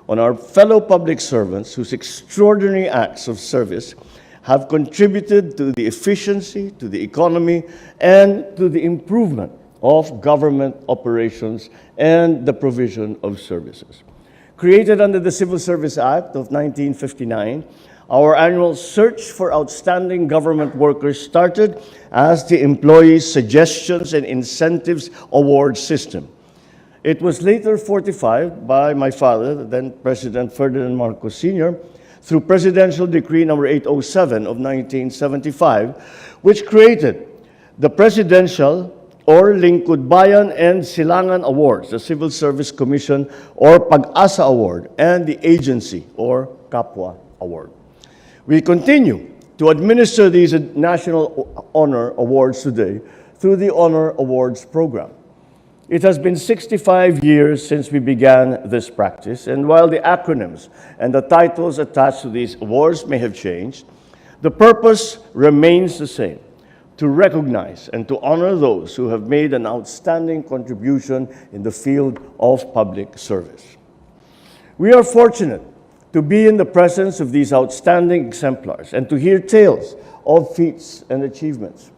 on our fellow public servants whose extraordinary acts of service have contributed to the efficiency, to the economy, and to the improvement of government operations and the provision of services. Created under the Civil Service Act of 1959, our annual Search for Outstanding Government Workers started as the Employees' Suggestions and Incentives Award System. It was later fortified by my father, then President Ferdinand Marcos Sr., through Presidential Decree number 807 of 1975, which created the Presidential or Lingkod Bayan and Silangan Awards, the Civil Service Commission or Pag-asa Award, and the Agency or Kapwa Award. We continue to administer these National Honor Awards today through the Honor Awards program. It has been 65 years since we began this practice, and while the acronyms and the titles attached to these awards may have changed, the purpose remains the same: to recognize and to honor those who have made an outstanding contribution in the field of public service. We are fortunate to be in the presence of these outstanding exemplars and to hear tales of feats and achievements.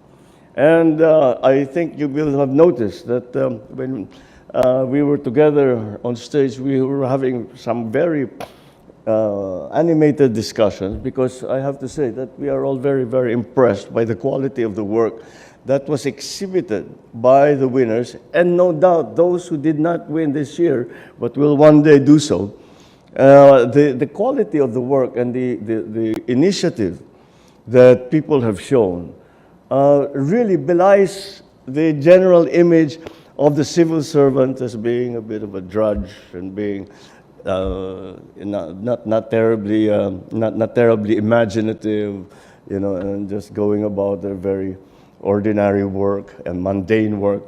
And I think you will have noticed that when we were together on stage, we were having some very animated discussions, because I have to say that we are all very, very impressed by the quality of the work that was exhibited by the winners, and no doubt those who did not win this year, but will one day do so. The quality of the work and the initiative that people have shown really belies the general image of the civil servant as being a bit of a drudge and being not terribly imaginative, you know, and just going about their very ordinary work and mundane work.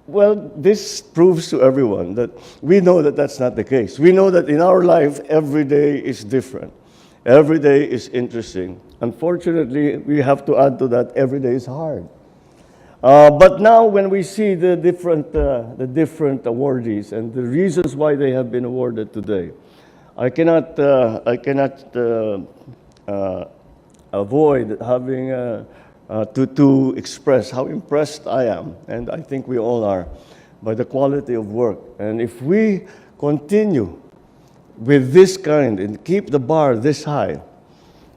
Well, this proves to everyone that we know that that's not the case. We know that in our life, every day is different. Every day is interesting. Unfortunately, we have to add to that, every day is hard. But now, when we see the different awardees and the reasons why they have been awarded today, I cannot avoid having to express how impressed I am, and I think we all are, by the quality of work. And if we continue with this kind and keep the bar this high,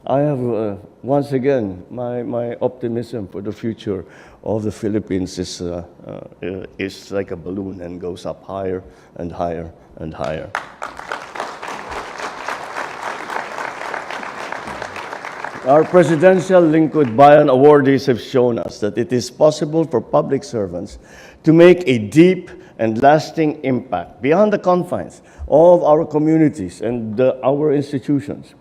I have, once again, my optimism for the future of the Philippines is like a balloon and goes up higher and higher and higher. Our Presidential Lingkod Bayan awardees have shown us that it is possible for public servants to make a deep and lasting impact beyond the confines of our communities and our institutions.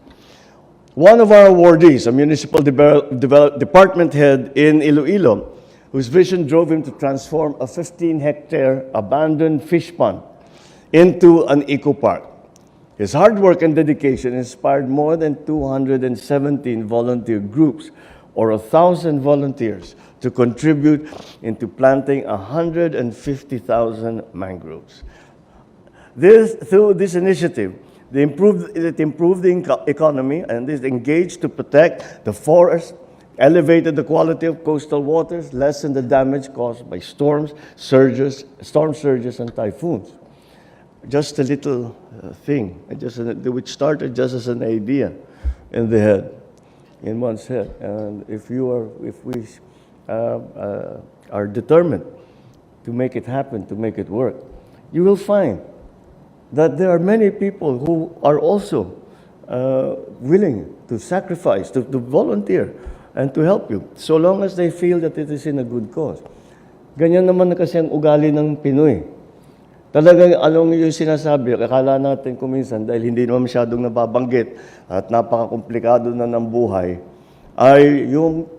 One of our awardees, a municipal department head in Iloilo, whose vision drove him to transform a 15-hectare abandoned fish pond into an eco-park. His hard work and dedication inspired more than 217 volunteer groups, or 1,000 volunteers, to contribute into planting 150,000 mangroves. Through this initiative, it improved the economy and is engaged to protect the forest, elevated the quality of coastal waters, lessened the damage caused by storm surges, and typhoons. Just a little thing, which started just as an idea in one's head. And if we are determined to make it happen, to make it work, you will find that there are many people who are also willing to sacrifice, to volunteer, and to help you, so long as they feel that it is in a good cause. Ganyan naman na kasi ang ugali ng Pinoy. Talagang along yung sinasabi, akala natin kuminsan, dahil hindi naman masyadong nababanggit at napaka-komplikado na ng buhay, ay yung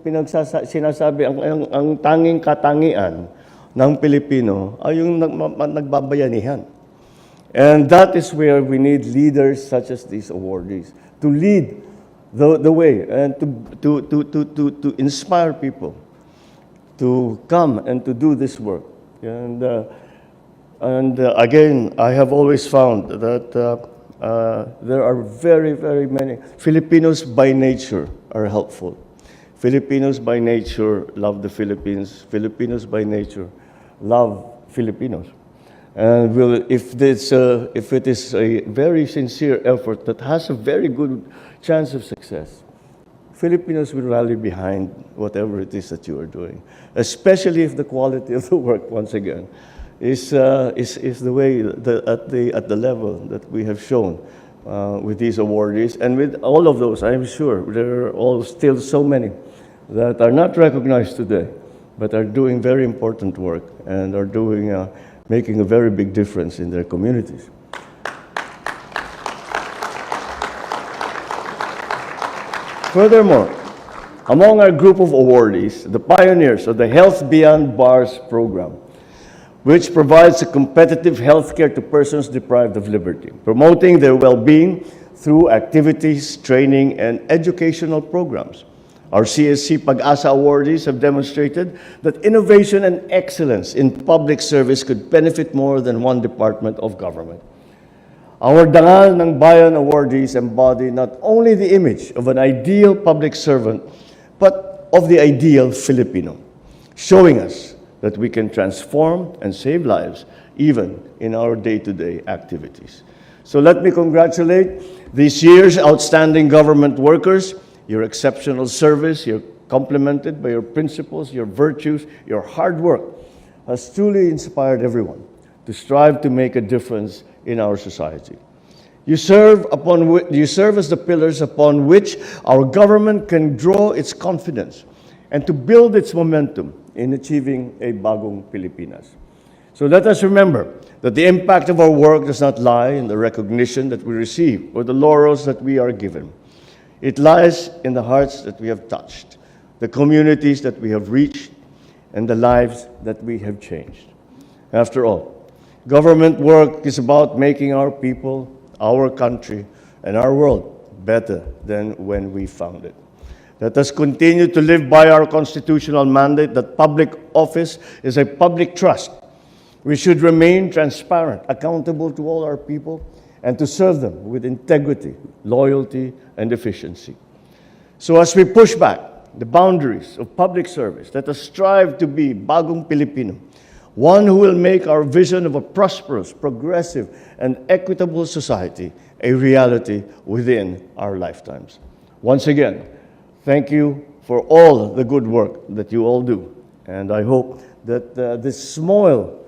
sinasabi, ang tanging katangian ng Pilipino ay yung nagbabayanihan. And that is where we need leaders such as these awardees to lead the way and to inspire people to come and to do this work. And again, I have always found that there are very, very many Filipinos by nature are helpful. Filipinos by nature love the Philippines. Filipinos by nature love Filipinos. And if it is a very sincere effort that has a very good chance of success, Filipinos will rally behind whatever it is that you are doing, especially if the quality of the work, once again, is the way at the level that we have shown with these awardees. And with all of those, I am sure there are all still so many that are not recognized today, but are doing very important work and are making a very big difference in their communities. Furthermore, among our group of awardees, the pioneers of the Health Beyond Bars program, which provides a competitive health care to persons deprived of liberty, promoting their well-being through activities, training, and educational programs. Our CSC Pag-asa awardees have demonstrated that innovation and excellence in public service could benefit more than one department of government. Our Dangal ng Bayan awardees embody not only the image of an ideal public servant, but of the ideal Filipino, showing us that we can transform and save lives even in our day-to-day activities. So let me congratulate this year's outstanding government workers. Your exceptional service, you're complemented by your principles, your virtues, your hard work has truly inspired everyone to strive to make a difference in our society. You serve as the pillars upon which our government can draw its confidence and to build its momentum in achieving a bagong Pilipinas. So let us remember that the impact of our work does not lie in the recognition that we receive or the laurels that we are given. It lies in the hearts that we have touched, the communities that we have reached, and the lives that we have changed. After all, government work is about making our people, our country, and our world better than when we found it. Let us continue to live by our constitutional mandate that public office is a public trust. We should remain transparent, accountable to all our people, and to serve them with integrity, loyalty, and efficiency. So as we push back the boundaries of public service, let us strive to be Bagong Pilipino, one who will make our vision of a prosperous, progressive, and equitable society a reality within our lifetimes. Once again, thank you for all the good work that you all do. And I hope that this small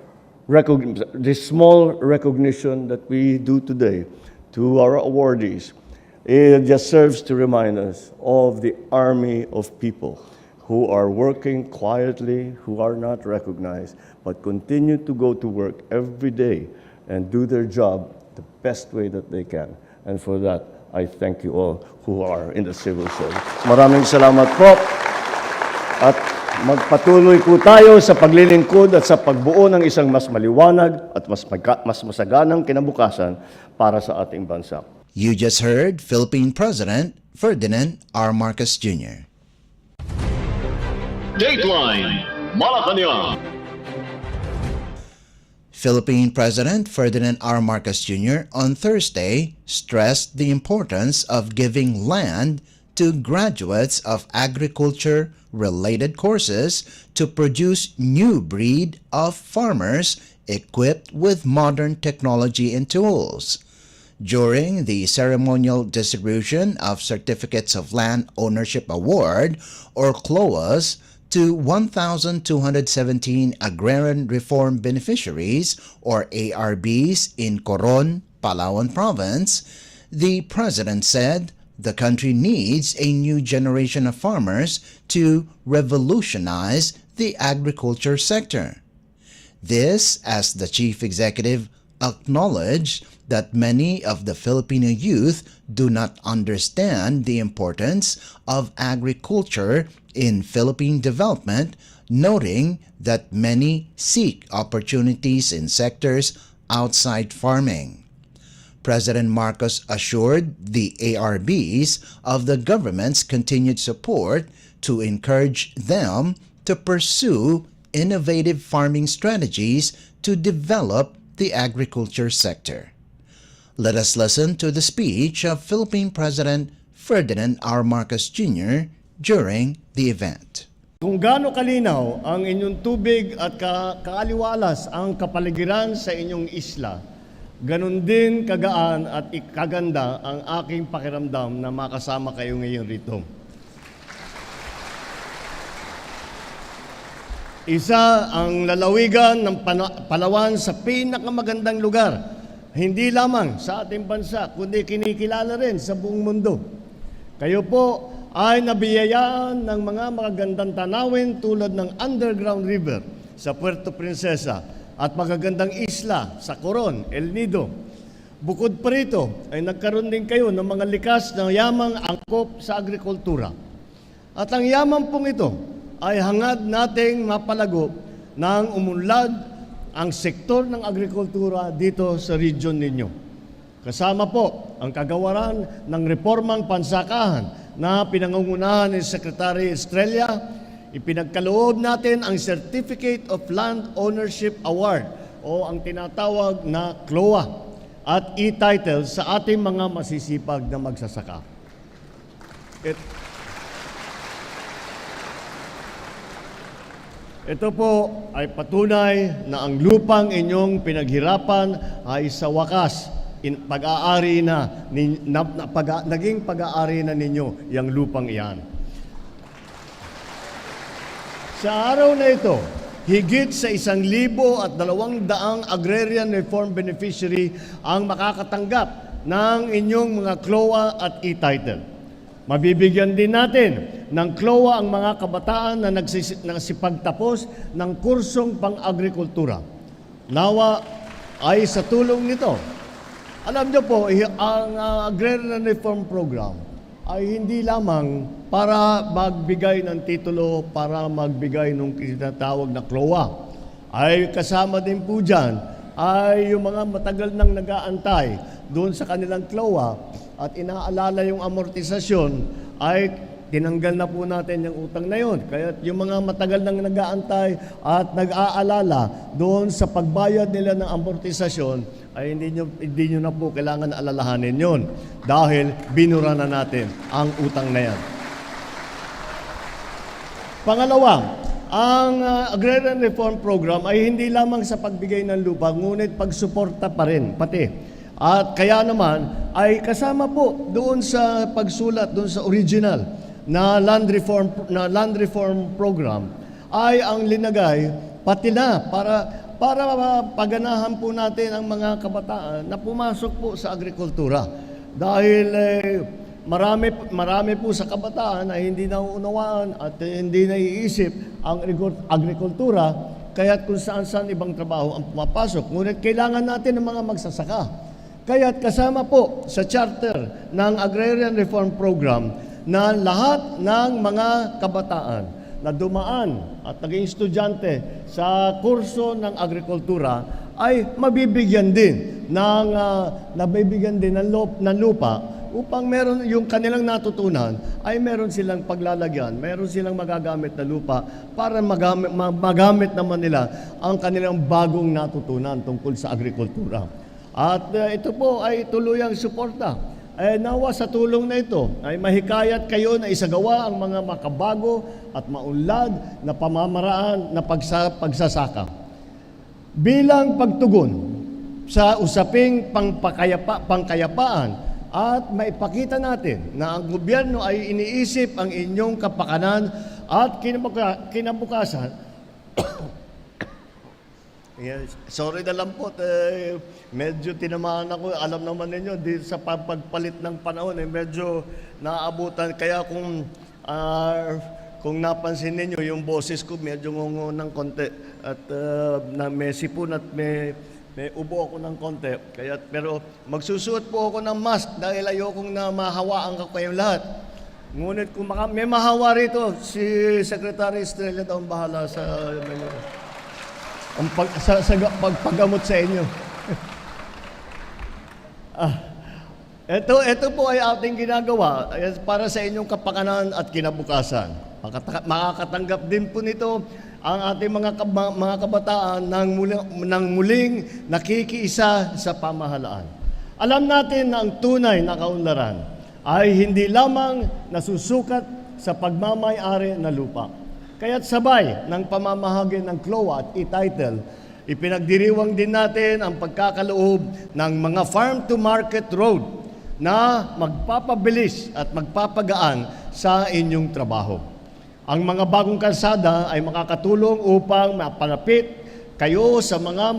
recognition that we do today to our awardees, it just serves to remind us of the army of people who are working quietly, who are not recognized, but continue to go to work every day and do their job the best way that they can. And for that, I thank you all who are in the civil service. Maraming salamat po. At magpatuloy po tayo sa paglilingkod at sa pagbuo ng isang mas maliwanag at mas masaganang kinabukasan para sa ating bansa. You just heard Philippine President Ferdinand R. Marcos Jr. Dateline Malacanang. Philippine President Ferdinand R. Marcos Jr. on Thursday stressed the importance of giving land to graduates of agriculture-related courses to produce new breed of farmers equipped with modern technology and tools. During the ceremonial distribution of Certificates of Land Ownership Award, or CLOAs, to 1,217 Agrarian Reform Beneficiaries, or ARBs, in Coron, Palawan Province, the President said the country needs a new generation of farmers to revolutionize the agriculture sector. This, as the Chief Executive acknowledged that many of the Filipino youth do not understand the importance of agriculture in Philippine development, noting that many seek opportunities in sectors outside farming. President Marcos assured the ARBs of the government's continued support to encourage them to pursue innovative farming strategies to develop the agriculture sector. Let us listen to the speech of Philippine President Ferdinand R. Marcos Jr. during the event. Kung gaano kalinaw ang inyong tubig at kaaliwalas ang kapaligiran sa inyong isla, ganun din kagaan at kaganda ang aking pakiramdam na makasama kayo ngayon rito. Isa ang lalawigan ng Palawan sa pinakamagandang lugar, hindi lamang sa ating bansa, kundi kinikilala rin sa buong mundo. Kayo po ay nabiyayaan ng mga magagandang tanawin tulad ng underground river sa Puerto Princesa at magagandang isla sa Coron, El Nido. Bukod pa rito ay nagkaroon din kayo ng mga likas na yamang angkop sa agrikultura. At ang yaman pong ito ay hangad nating mapalago ng umunlad ang sektor ng agrikultura dito sa region ninyo. Kasama po ang kagawaran ng reformang pansakahan na pinangungunahan ni Secretary Estrella. Ipinagkaloob natin ang Certificate of Land Ownership Award o ang tinatawag na CLOA at e-title sa ating mga masisipag na magsasaka. Ito po ay patunay na ang lupang inyong pinaghirapan ay sa wakas naging pag-aari na ninyo yung lupang iyan. Sa araw na ito, higit sa 1,200 agrarian reform beneficiary ang makakatanggap ng inyong mga CLOA at e-title. Mabibigyan din natin ng CLOA ang mga kabataan na nagsipagtapos ng kursong pang-agrikultura. Nawa ay sa tulong nito. Alam niyo po, ang Agrarian Reform Program ay hindi lamang para magbigay ng titulo, para magbigay ng tinatawag na CLOA. Ay kasama din po dyan ay yung mga matagal nang nag-aantay doon sa kanilang CLOA at inaalala yung amortisasyon ay tinanggal na po natin yung utang na yon. Kaya yung mga matagal nang nag-aantay at nag-aalala doon sa pagbayad nila ng amortisasyon, ay hindi nyo na po kailangan alalahanin yon dahil binura na natin ang utang na yan. Pangalawa, ang Agrarian Reform Program ay hindi lamang sa pagbigay ng lupa, ngunit pagsuporta pa rin, pati. At kaya naman ay kasama po doon sa pagsulat doon sa original na land reform program ay ang linagay pati na para paganahan po natin ang mga kabataan na pumasok po sa agrikultura. Dahil marami po sa kabataan ay hindi nauunawaan at hindi naiisip ang agrikultura, kaya't kung saan-saan ibang trabaho ang pumapasok. Ngunit kailangan natin ng mga magsasaka. Kaya't kasama po sa charter ng Agrarian Reform Program na lahat ng mga kabataan na dumaan at naging estudyante sa kurso ng agrikultura ay mabibigyan din ng lupa upang meron yung kanilang natutunan ay meron silang paglalagyan, meron silang magagamit na lupa para magamit naman nila ang kanilang bagong natutunan tungkol sa agrikultura. At ito po ay tuluyang suporta. Nawa sa tulong na ito ay mahikayat kayo na isagawa ang mga makabago at maunlad na pamamaraan na pagsasaka. Bilang pagtugon sa usaping pangkayapaan at maipakita natin na ang gobyerno ay iniisip ang inyong kapakanan at kinabukasan. Yes. Sorry na lang po, medyo tinamaan ako. Alam naman ninyo, sa pagpalit ng panahon, medyo naabutan. Kaya kung napansin ninyo, yung boses ko medyo ng konti. At may sipon at may ubo ako ng konti. Pero magsusuot po ako ng mask dahil ayokong na mahawaan ko kayong lahat. Ngunit kung may mahawa rito, si Secretary Estrella daw ang bahala sa pagpagamot sa inyo. Ito po ay ating ginagawa para sa inyong kapakanan at kinabukasan. Makakatanggap din po nito ang ating mga kabataan ng muling nakikiisa sa pamahalaan. Alam natin na ang tunay na kaunlaran ay hindi lamang nasusukat sa pagmamay-ari na lupa. Kaya't sabay ng pamamahagi ng CLOA at e-title, ipinagdiriwang din natin ang pagkakaloob ng mga farm-to-market road na magpapabilis at magpapagaan sa inyong trabaho. Ang mga bagong kalsada ay makakatulong upang mapalapit kayo sa mga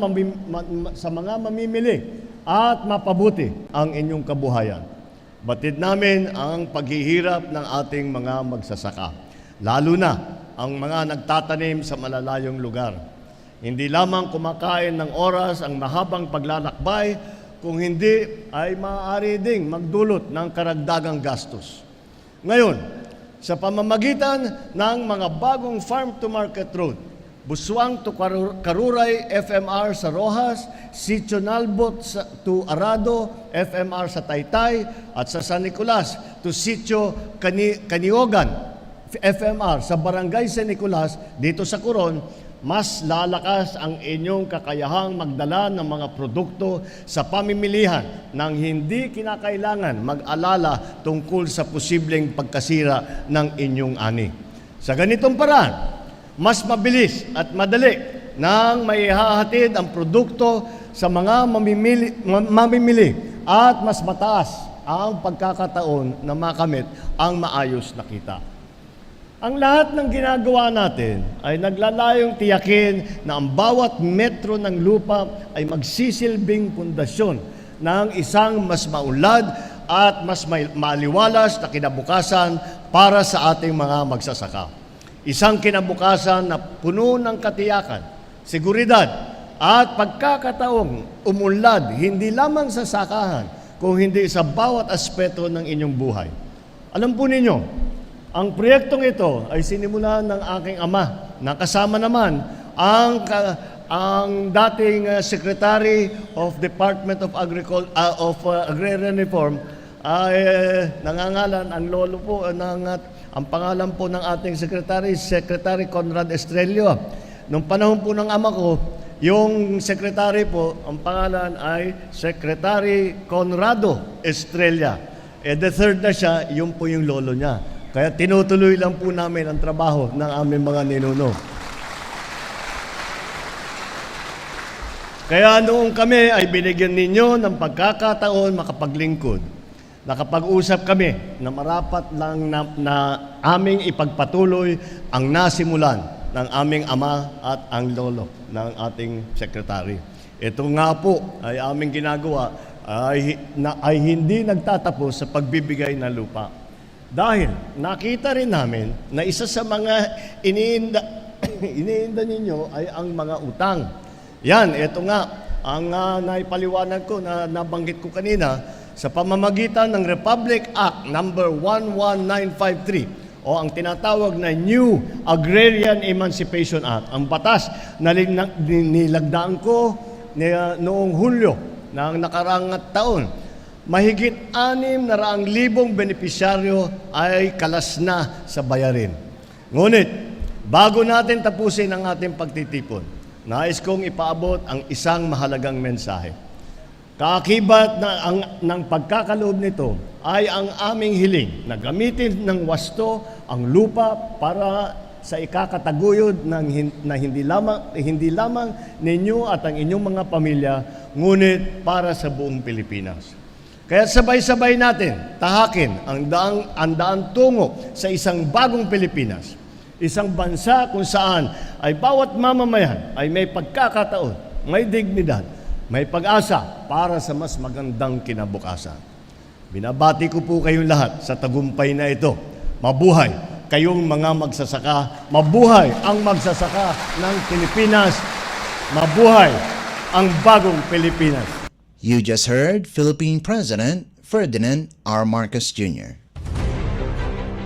mamimili at mapabuti ang inyong kabuhayan. Batid namin ang paghihirap ng ating mga magsasaka, lalo na ang mga nagtatanim sa malalayong lugar. Hindi lamang kumakain ng oras ang mahabang paglalakbay, kung hindi ay maaari ding magdulot ng karagdagang gastos. Ngayon, sa pamamagitan ng mga bagong farm-to-market road, Busuang to Karuray, FMR sa Rojas, Sitio Nalbot to Arado, FMR sa Taytay, at sa San Nicolas to Sitio Caniogan, FMR sa Barangay San Nicolas dito sa Coron, mas lalakas ang inyong kakayahang magdala ng mga produkto sa pamimilihan nang hindi kinakailangan mag-alala tungkol sa posibleng pagkasira ng inyong ani. Sa ganitong paraan, mas mabilis at madali nang maihahatid ang produkto sa mga mamimili at mas mataas ang pagkakataon na makamit ang maayos na kita. Ang lahat ng ginagawa natin ay naglalayong tiyakin na ang bawat metro ng lupa ay magsisilbing pundasyon ng isang mas maunlad at mas maliwalas na kinabukasan para sa ating mga magsasaka. Isang kinabukasan na puno ng katiyakan, seguridad at pagkakataong umunlad hindi lamang sa sakahan, kung hindi sa bawat aspeto ng inyong buhay. Alam po ninyo, ang proyektong ito ay sinimulan ng aking ama na kasama naman ang dating Secretary of Department of Agrarian Reform ay nangangalan ang lolo po ang pangalan po ng ating Secretary Conrad Estrella. Nung panahon po ng ama ko, yung secretary po, ang pangalan ay Secretary Conrado Estrella. The third na siya, yun po yung lolo niya. Kaya tinutuloy lang po namin ang trabaho ng aming mga ninuno. Kaya noong kami ay binigyan ninyo ng pagkakataon makapaglingkod, nakapag-usap kami na marapat lang na aming ipagpatuloy ang nasimulan ng aming ama at ang lolo ng ating sekretary. Ito nga po ay aming ginagawa ay hindi nagtatapos sa pagbibigay ng lupa. Dahil nakita rin namin na isa sa mga iniinda ninyo ay ang mga utang. Yan, ito nga ang naipaliwanag ko na nabanggit ko kanina sa pamamagitan ng Republic Act number 11953 o ang tinatawag na New Agrarian Emancipation Act, ang batas na nilagdaan ko noong Hulyo ng nakaraang taon. Mahigit 600,000 benepisyaryo ay kalas na sa bayarin. Ngunit, bago natin tapusin ang ating pagtitipon, nais kong ipaabot ang isang mahalagang mensahe. Kaakibat ng pagkakaloob nito ay ang aming hiling na gamitin ng wasto ang lupa para sa ikakataguyod na hindi lamang ninyo at ang inyong mga pamilya, ngunit para sa buong Pilipinas. Kaya sabay-sabay natin tahakin ang daan tungo sa isang bagong Pilipinas. Isang bansa kung saan ay bawat mamamayan ay may pagkakataon, may dignidad, may pag-asa para sa mas magandang kinabukasan. Binabati ko po kayong lahat sa tagumpay na ito. Mabuhay kayong mga magsasaka. Mabuhay ang magsasaka ng Pilipinas. Mabuhay ang bagong Pilipinas. You just heard Philippine President Ferdinand R. Marcos Jr.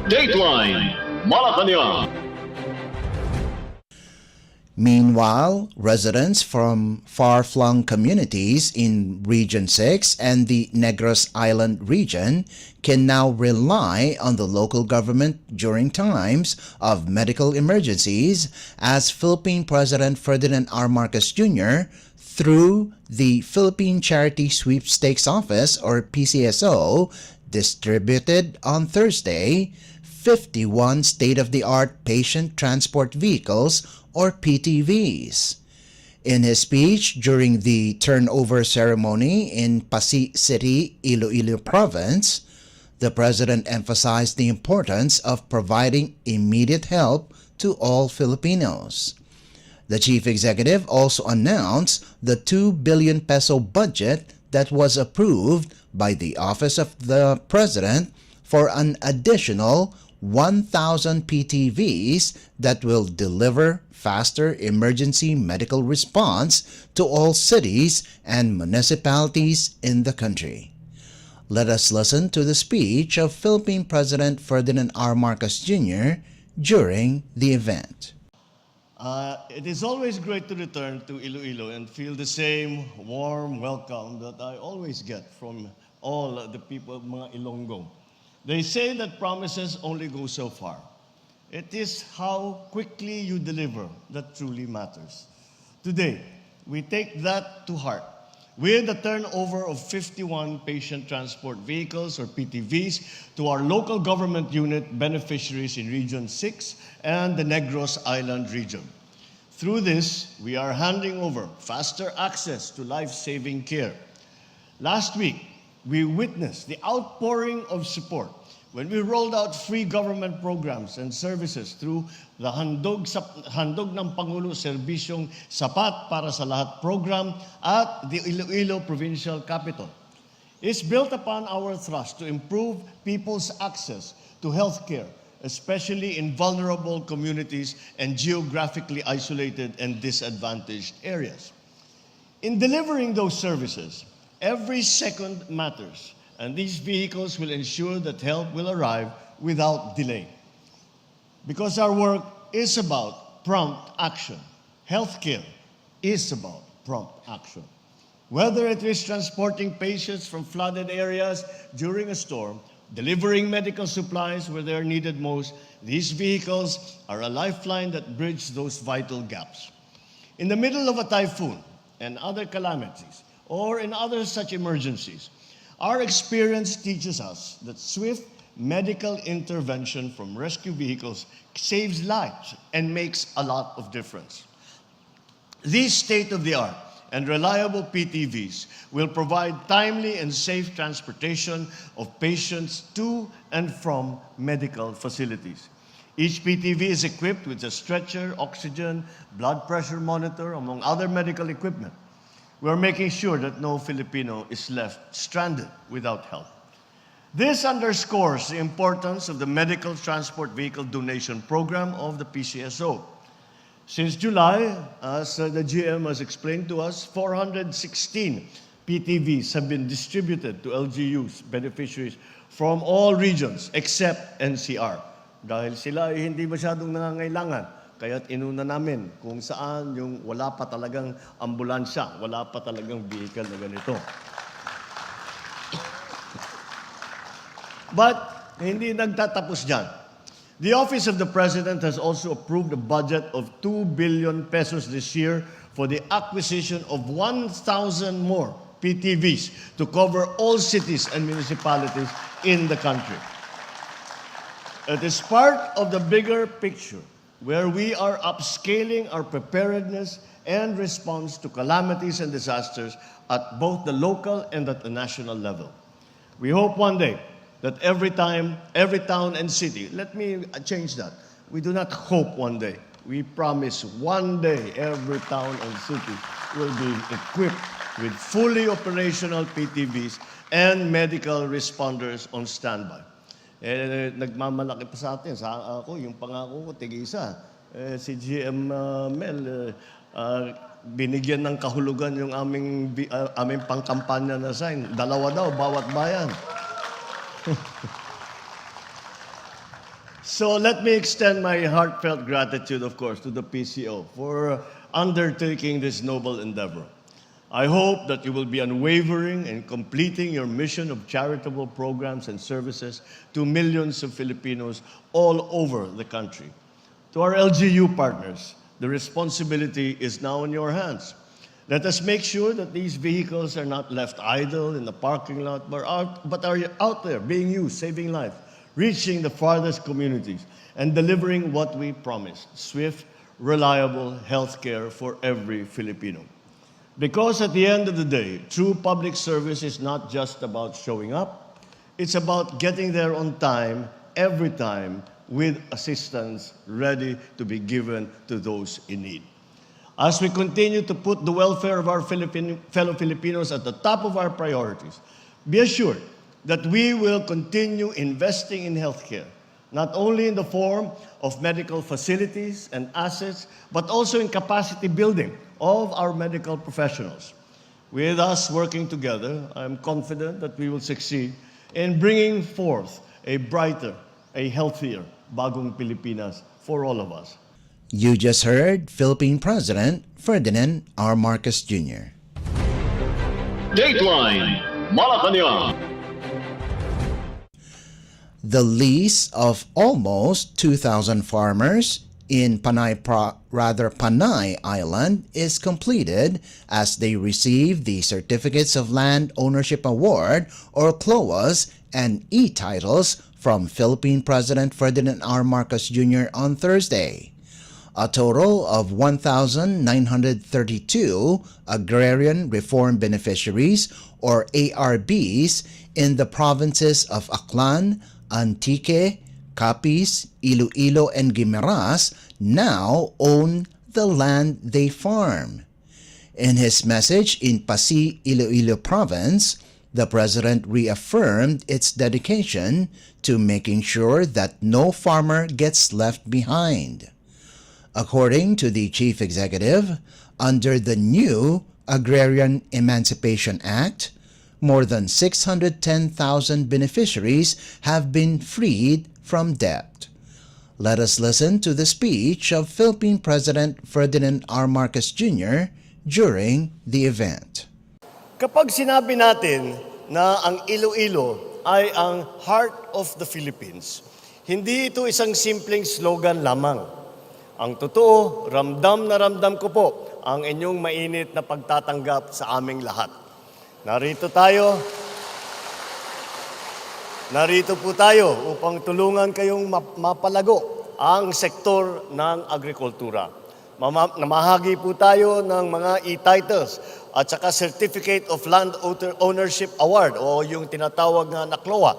Dateline Malacanang. Meanwhile, residents from far-flung communities in Region 6 and the Negros Island region can now rely on the local government during times of medical emergencies, as Philippine President Ferdinand R. Marcos Jr., through the Philippine Charity Sweepstakes Office, or PCSO, distributed on Thursday 51 state-of-the-art patient transport vehicles, or PTVs. In his speech during the turnover ceremony in Pasig City, Iloilo Province, the President emphasized the importance of providing immediate help to all Filipinos. The Chief Executive also announced the 2 billion peso budget that was approved by the Office of the President for an additional 1,000 PTVs that will deliver faster emergency medical response to all cities and municipalities in the country. Let us listen to the speech of Philippine President Ferdinand R. Marcos Jr. during the event. It is always great to return to Iloilo and feel the same warm welcome that I always get from all the people of mga Ilonggo. They say that promises only go so far. It is how quickly you deliver that truly matters. Today, we take that to heart with the turnover of 51 patient transport vehicles, or PTVs, to our local government unit beneficiaries in Region 6 and the Negros Island region. Through this, we are handing over faster access to life-saving care. Last week, we witnessed the outpouring of support when we rolled out free government programs and services through the Handog ng Pangulo Serbisyong Sapat para sa Lahat program at the Iloilo Provincial Capital. It's built upon our thrust to improve people's access to health care, especially in vulnerable communities and geographically isolated and disadvantaged areas. In delivering those services, every second matters, and these vehicles will ensure that help will arrive without delay. Because our work is about prompt action. Healthcare is about prompt action. Whether it is transporting patients from flooded areas during a storm, delivering medical supplies where they are needed most, these vehicles are a lifeline that bridge those vital gaps. In the middle of a typhoon and other calamities, or in other such emergencies, our experience teaches us that swift medical intervention from rescue vehicles saves lives and makes a lot of difference. These state-of-the-art and reliable PTVs will provide timely and safe transportation of patients to and from medical facilities. Each PTV is equipped with a stretcher, oxygen, blood pressure monitor, among other medical equipment. We're making sure that no Filipino is left stranded without help. This underscores the importance of the Medical Transport Vehicle Donation Program of the PCSO. Since July, as the GM has explained to us, 416 PTVs have been distributed to LGUs, beneficiaries from all regions except NCR. Dahil sila ay hindi masyadong nangangailangan, kaya't inuna namin kung saan yung wala pa talagang ambulansya, wala pa talagang vehicle na ganito. But hindi nagtatapos dyan. The Office of the President has also approved a budget of 2 billion pesos this year for the acquisition of 1,000 more PTVs to cover all cities and municipalities in the country. It is part of the bigger picture where we are upscaling our preparedness and response to calamities and disasters at both the local and at the national level. We hope one day that every town and city, let me change that. We do not hope one day. We promise one day every town and city will be equipped with fully operational PTVs and medical responders on standby. Nagmamalaki pa sa atin. Ako, yung pangako ko, tig-isa. Si GM Mel, binigyan ng kahulugan yung aming pangkampanya na sign. 2 daw, bawat bayan. So let me extend my heartfelt gratitude, of course, to the PCO for undertaking this noble endeavor. I hope that you will be unwavering in completing your mission of charitable programs and services to millions of Filipinos all over the country. To our LGU partners, the responsibility is now in your hands. Let us make sure that these vehicles are not left idle in the parking lot, but are out there being used, saving life, reaching the farthest communities, and delivering what we promised, swift, reliable health care for every Filipino. Because at the end of the day, true public service is not just about showing up, it's about getting there on time, every time, with assistance ready to be given to those in need. As we continue to put the welfare of our fellow Filipinos at the top of our priorities, be assured that we will continue investing in healthcare, not only in the form of medical facilities and assets, but also in capacity building of our medical professionals. With us working together, I'm confident that we will succeed in bringing forth a brighter, a healthier, bagong Pilipinas for all of us. You just heard Philippine President Ferdinand R. Marcos Jr. Dateline Malacanang. The lease of almost 2,000 farmers in Panay Island is completed as they receive the Certificates of Land Ownership Award or CLOAs and e-titles from Philippine President Ferdinand R. Marcos Jr. on Thursday. A total of 1,932 Agrarian Reform Beneficiaries or ARBs in the provinces of Aklan, Antique, Capiz, Iloilo, and Guimaras now own the land they farm. In his message in Pasi, Iloilo Province, the President reaffirmed its dedication to making sure that no farmer gets left behind. According to the Chief Executive, under the new Agrarian Emancipation Act, more than 610,000 beneficiaries have been freed from debt. Let us listen to the speech of Philippine President Ferdinand R. Marcos Jr. during the event. Kapag sinabi natin na ang Iloilo ay ang heart of the Philippines, hindi ito isang simpleng slogan lamang. Ang totoo, ramdam na ramdam ko po ang inyong mainit na pagtatanggap sa aming lahat. Narito po tayo upang tulungan kayong mapalago ang sektor ng agrikultura. Namahagi po tayo ng mga e-titles at saka Certificate of Land Ownership Award o yung tinatawag na NACLOA.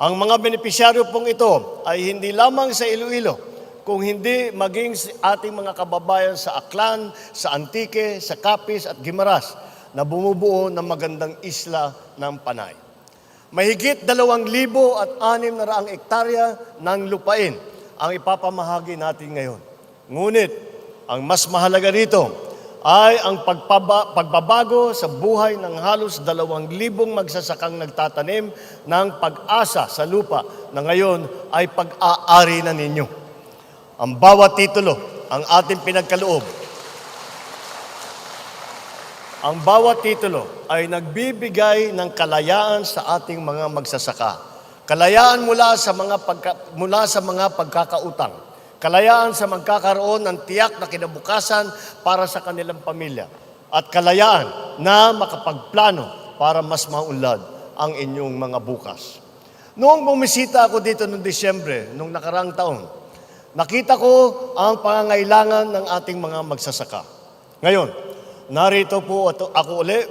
Ang mga benepisyaryo pong ito ay hindi lamang sa Iloilo, kung hindi maging ating mga kababayan sa Aklan, sa Antique, sa Capiz at Guimaras na bumubuo ng magandang isla ng Panay. Mahigit 2,600 hektarya ng lupain ang ipapamahagi natin ngayon. Ngunit, ang mas mahalaga rito ay ang pagbabago sa buhay ng halos 2,000 magsasakang nagtatanim ng pag-asa sa lupa na ngayon ay pag-aari na ninyo. Ang bawat titulo, ang ating pinagkaloob, ang bawat titulo ay nagbibigay ng kalayaan sa ating mga magsasaka. Kalayaan mula sa mga pagkakautang. Kalayaan sa magkakaroon ng tiyak na kinabukasan para sa kanilang pamilya. At kalayaan na makapagplano para mas maunlad ang inyong mga bukas. Noong bumisita ako dito noong Disyembre, noong nakarang taon, nakita ko ang pangangailangan ng ating mga magsasaka. Ngayon, narito po ako uli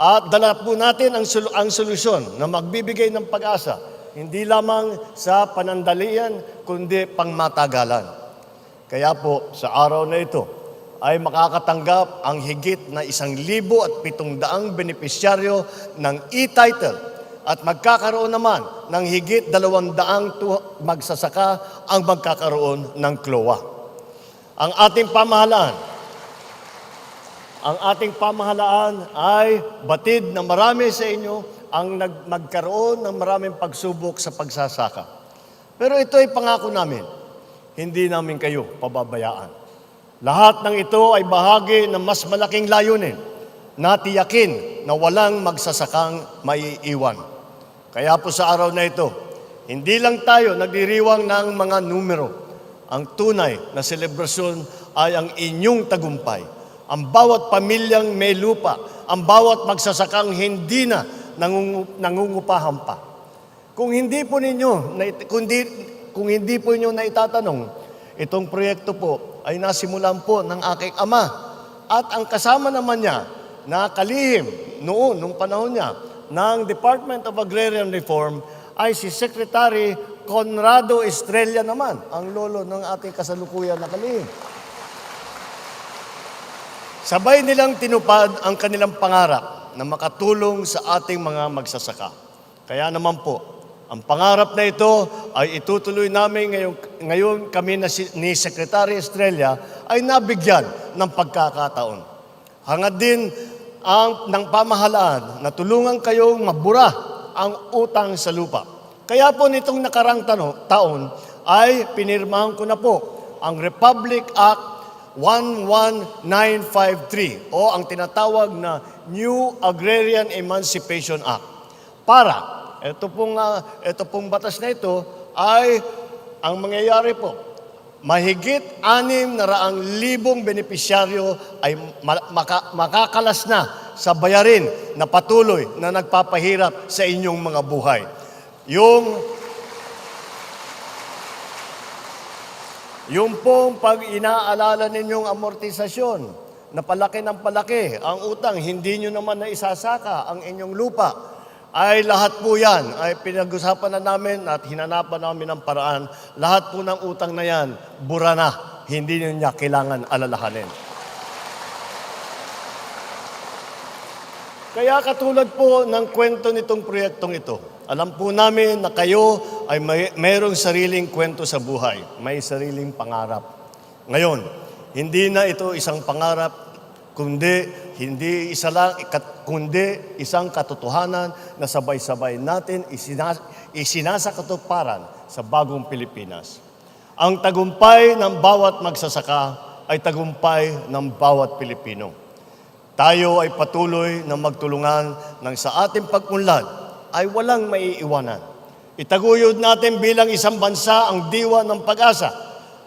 at dala po natin ang solusyon na magbibigay ng pag-asa, hindi lamang sa panandalian, kundi pangmatagalan. Kaya po, sa araw na ito, ay makakatanggap ang higit na 1,700 benepisyaryo ng e-title at magkakaroon naman ng higit 200 magsasaka ang magkakaroon ng CLOA. Ang ating pamahalaan ay batid na marami sa inyo ang magkaroon ng maraming pagsubok sa pagsasaka. Pero ito ay pangako namin, hindi namin kayo pababayaan. Lahat ng ito ay bahagi ng mas malaking layunin na tiyakin na walang magsasakang maiiwan. Kaya po sa araw na ito, hindi lang tayo nagdiriwang ng mga numero. Ang tunay na selebrasyon ay ang inyong tagumpay. Ang bawat pamilyang may lupa, ang bawat magsasakang hindi na nangungupahan pa. Kung hindi po ninyo naitatanong, itong proyekto po ay nasimulan po ng aking ama at ang kasama naman niya na kalihim nung panahon niya ng Department of Agrarian Reform ay si Secretary Conrado Estrella naman, ang lolo ng ating kasalukuyan na kalihim. Sabay nilang tinupad ang kanilang pangarap na makatulong sa ating mga magsasaka. Kaya naman po, ang pangarap na ito ay itutuloy namin ngayon kami ni Secretary Estrella ay nabigyan ng pagkakataon. Hangad din ng pamahalaan na tulungan kayong mabura ang utang sa lupa. Kaya po nitong nakarang taon ay pinirmahan ko na po ang Republic Act 11953 o ang tinatawag na New Agrarian Emancipation Act. Para, ito pong batas na ito ay ang mangyayari po, mahigit 600,000 benepisyaryo ay makakalas na sa bayarin na patuloy na nagpapahirap sa inyong mga buhay. Yung pong pag inaalala ninyong amortisasyon, na palaki ng palaki ang utang, hindi nyo naman na isasaka ang inyong lupa, ay lahat po yan, ay pinag-usapan na namin at hinanapan namin ng paraan. Lahat po ng utang na yan, bura na, hindi niya kailangan alalahanin. Kaya katulad po ng kwento nitong proyektong ito, alam po namin na kayo ay mayroong sariling kwento sa buhay, may sariling pangarap. Ngayon, hindi na ito isang pangarap, kundi isang katotohanan na sabay-sabay natin isinasakatuparan sa bagong Pilipinas. Ang tagumpay ng bawat magsasaka ay tagumpay ng bawat Pilipino. Tayo ay patuloy na magtulungan nang sa ating pag-unlad ay walang maiiwanan. Itaguyod natin bilang isang bansa ang diwa ng pag-asa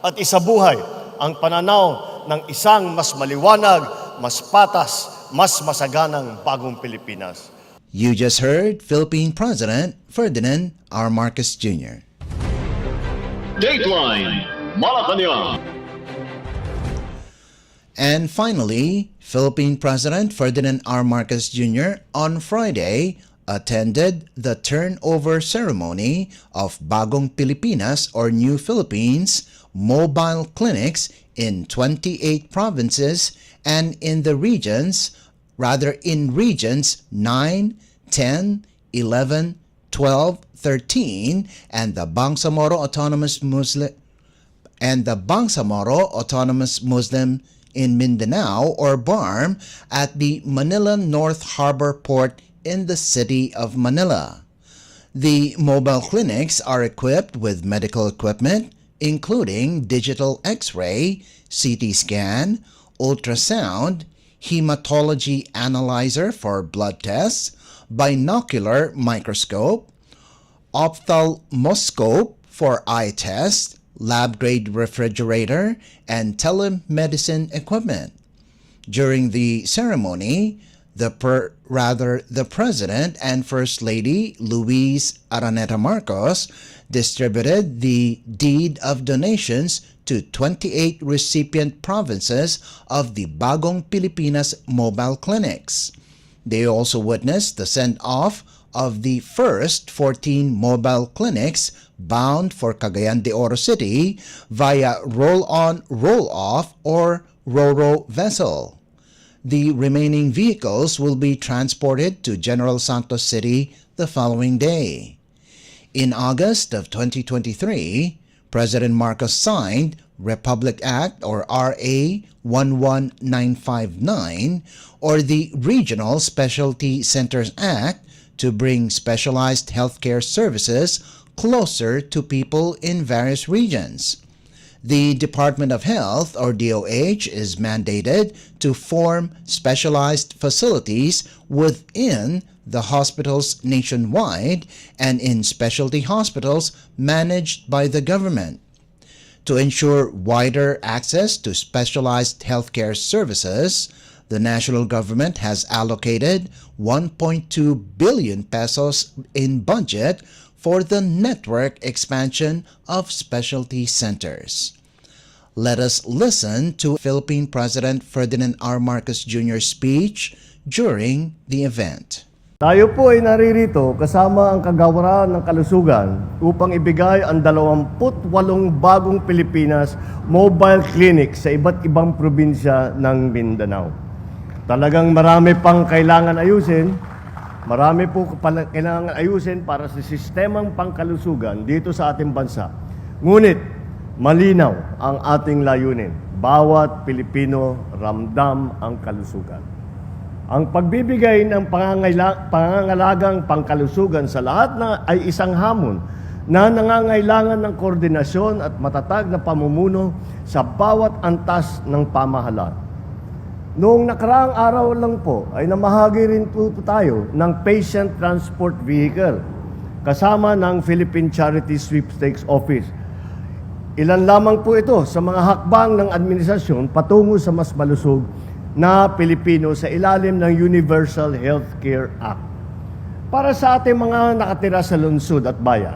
at isabuhay ang pananaw ng isang mas maliwanag, mas patas, mas masaganang bagong Pilipinas. You just heard Philippine President Ferdinand R. Marcos Jr. Dateline Malacanang. And finally, Philippine President Ferdinand R. Marcos Jr. on Friday attended the turnover ceremony of Bagong Pilipinas or New Philippines mobile clinics in 28 provinces and in regions 9, 10, 11, 12, 13 and the Bangsamoro Autonomous Muslim in Mindanao or BARM at the Manila North Harbor Port in the city of Manila. The mobile clinics are equipped with medical equipment including digital X-ray, CT scan, ultrasound, hematology analyzer for blood tests, binocular microscope, ophthalmoscope for eye tests, lab-grade refrigerator, and telemedicine equipment. During the ceremony, the President and First Lady Luis Araneta Marcos distributed the deed of donations to 28 recipient provinces of the Bagong Pilipinas mobile clinics. They also witnessed the send-off of the first 14 mobile clinics bound for Cagayan de Oro City via roll-on, roll-off or RoRo vessel. The remaining vehicles will be transported to General Santos City the following day. In August of 2023, President Marcos signed Republic Act or RA 11959 or the Regional Specialty Centers Act to bring specialized healthcare services closer to people in various regions. The Department of Health or DOH is mandated to form specialized facilities within the hospitals nationwide and in specialty hospitals managed by the government. To ensure wider access to specialized healthcare services, the national government has allocated 1.2 billion pesos in budget for the network expansion of specialty centers. Let us listen to Philippine President Ferdinand R. Marcos Jr.'s speech during the event. Tayo po ay naririto kasama ang Kagawaran ng Kalusugan upang ibigay ang 28 bagong Pilipinas mobile clinic sa iba't ibang probinsya ng Mindanao. Talagang marami pang kailangan ayusin. Marami po kailangan ayusin para sa sistemang pangkalusugan dito sa ating bansa. Ngunit, malinaw ang ating layunin. Bawat Pilipino ramdam ang kalusugan. Ang pagbibigay ng pangangalagang pangkalusugan sa lahat na ay isang hamon na nangangailangan ng koordinasyon at matatag na pamumuno sa bawat antas ng pamahalaan. Noong nakaraang araw lang po ay namahagi rin po tayo ng Patient Transport Vehicle kasama ng Philippine Charity Sweepstakes Office. Ilan lamang po ito sa mga hakbang ng administrasyon patungo sa mas malusog na Pilipino sa ilalim ng Universal Healthcare Act. Para sa ating mga nakatira sa lungsod at bayan,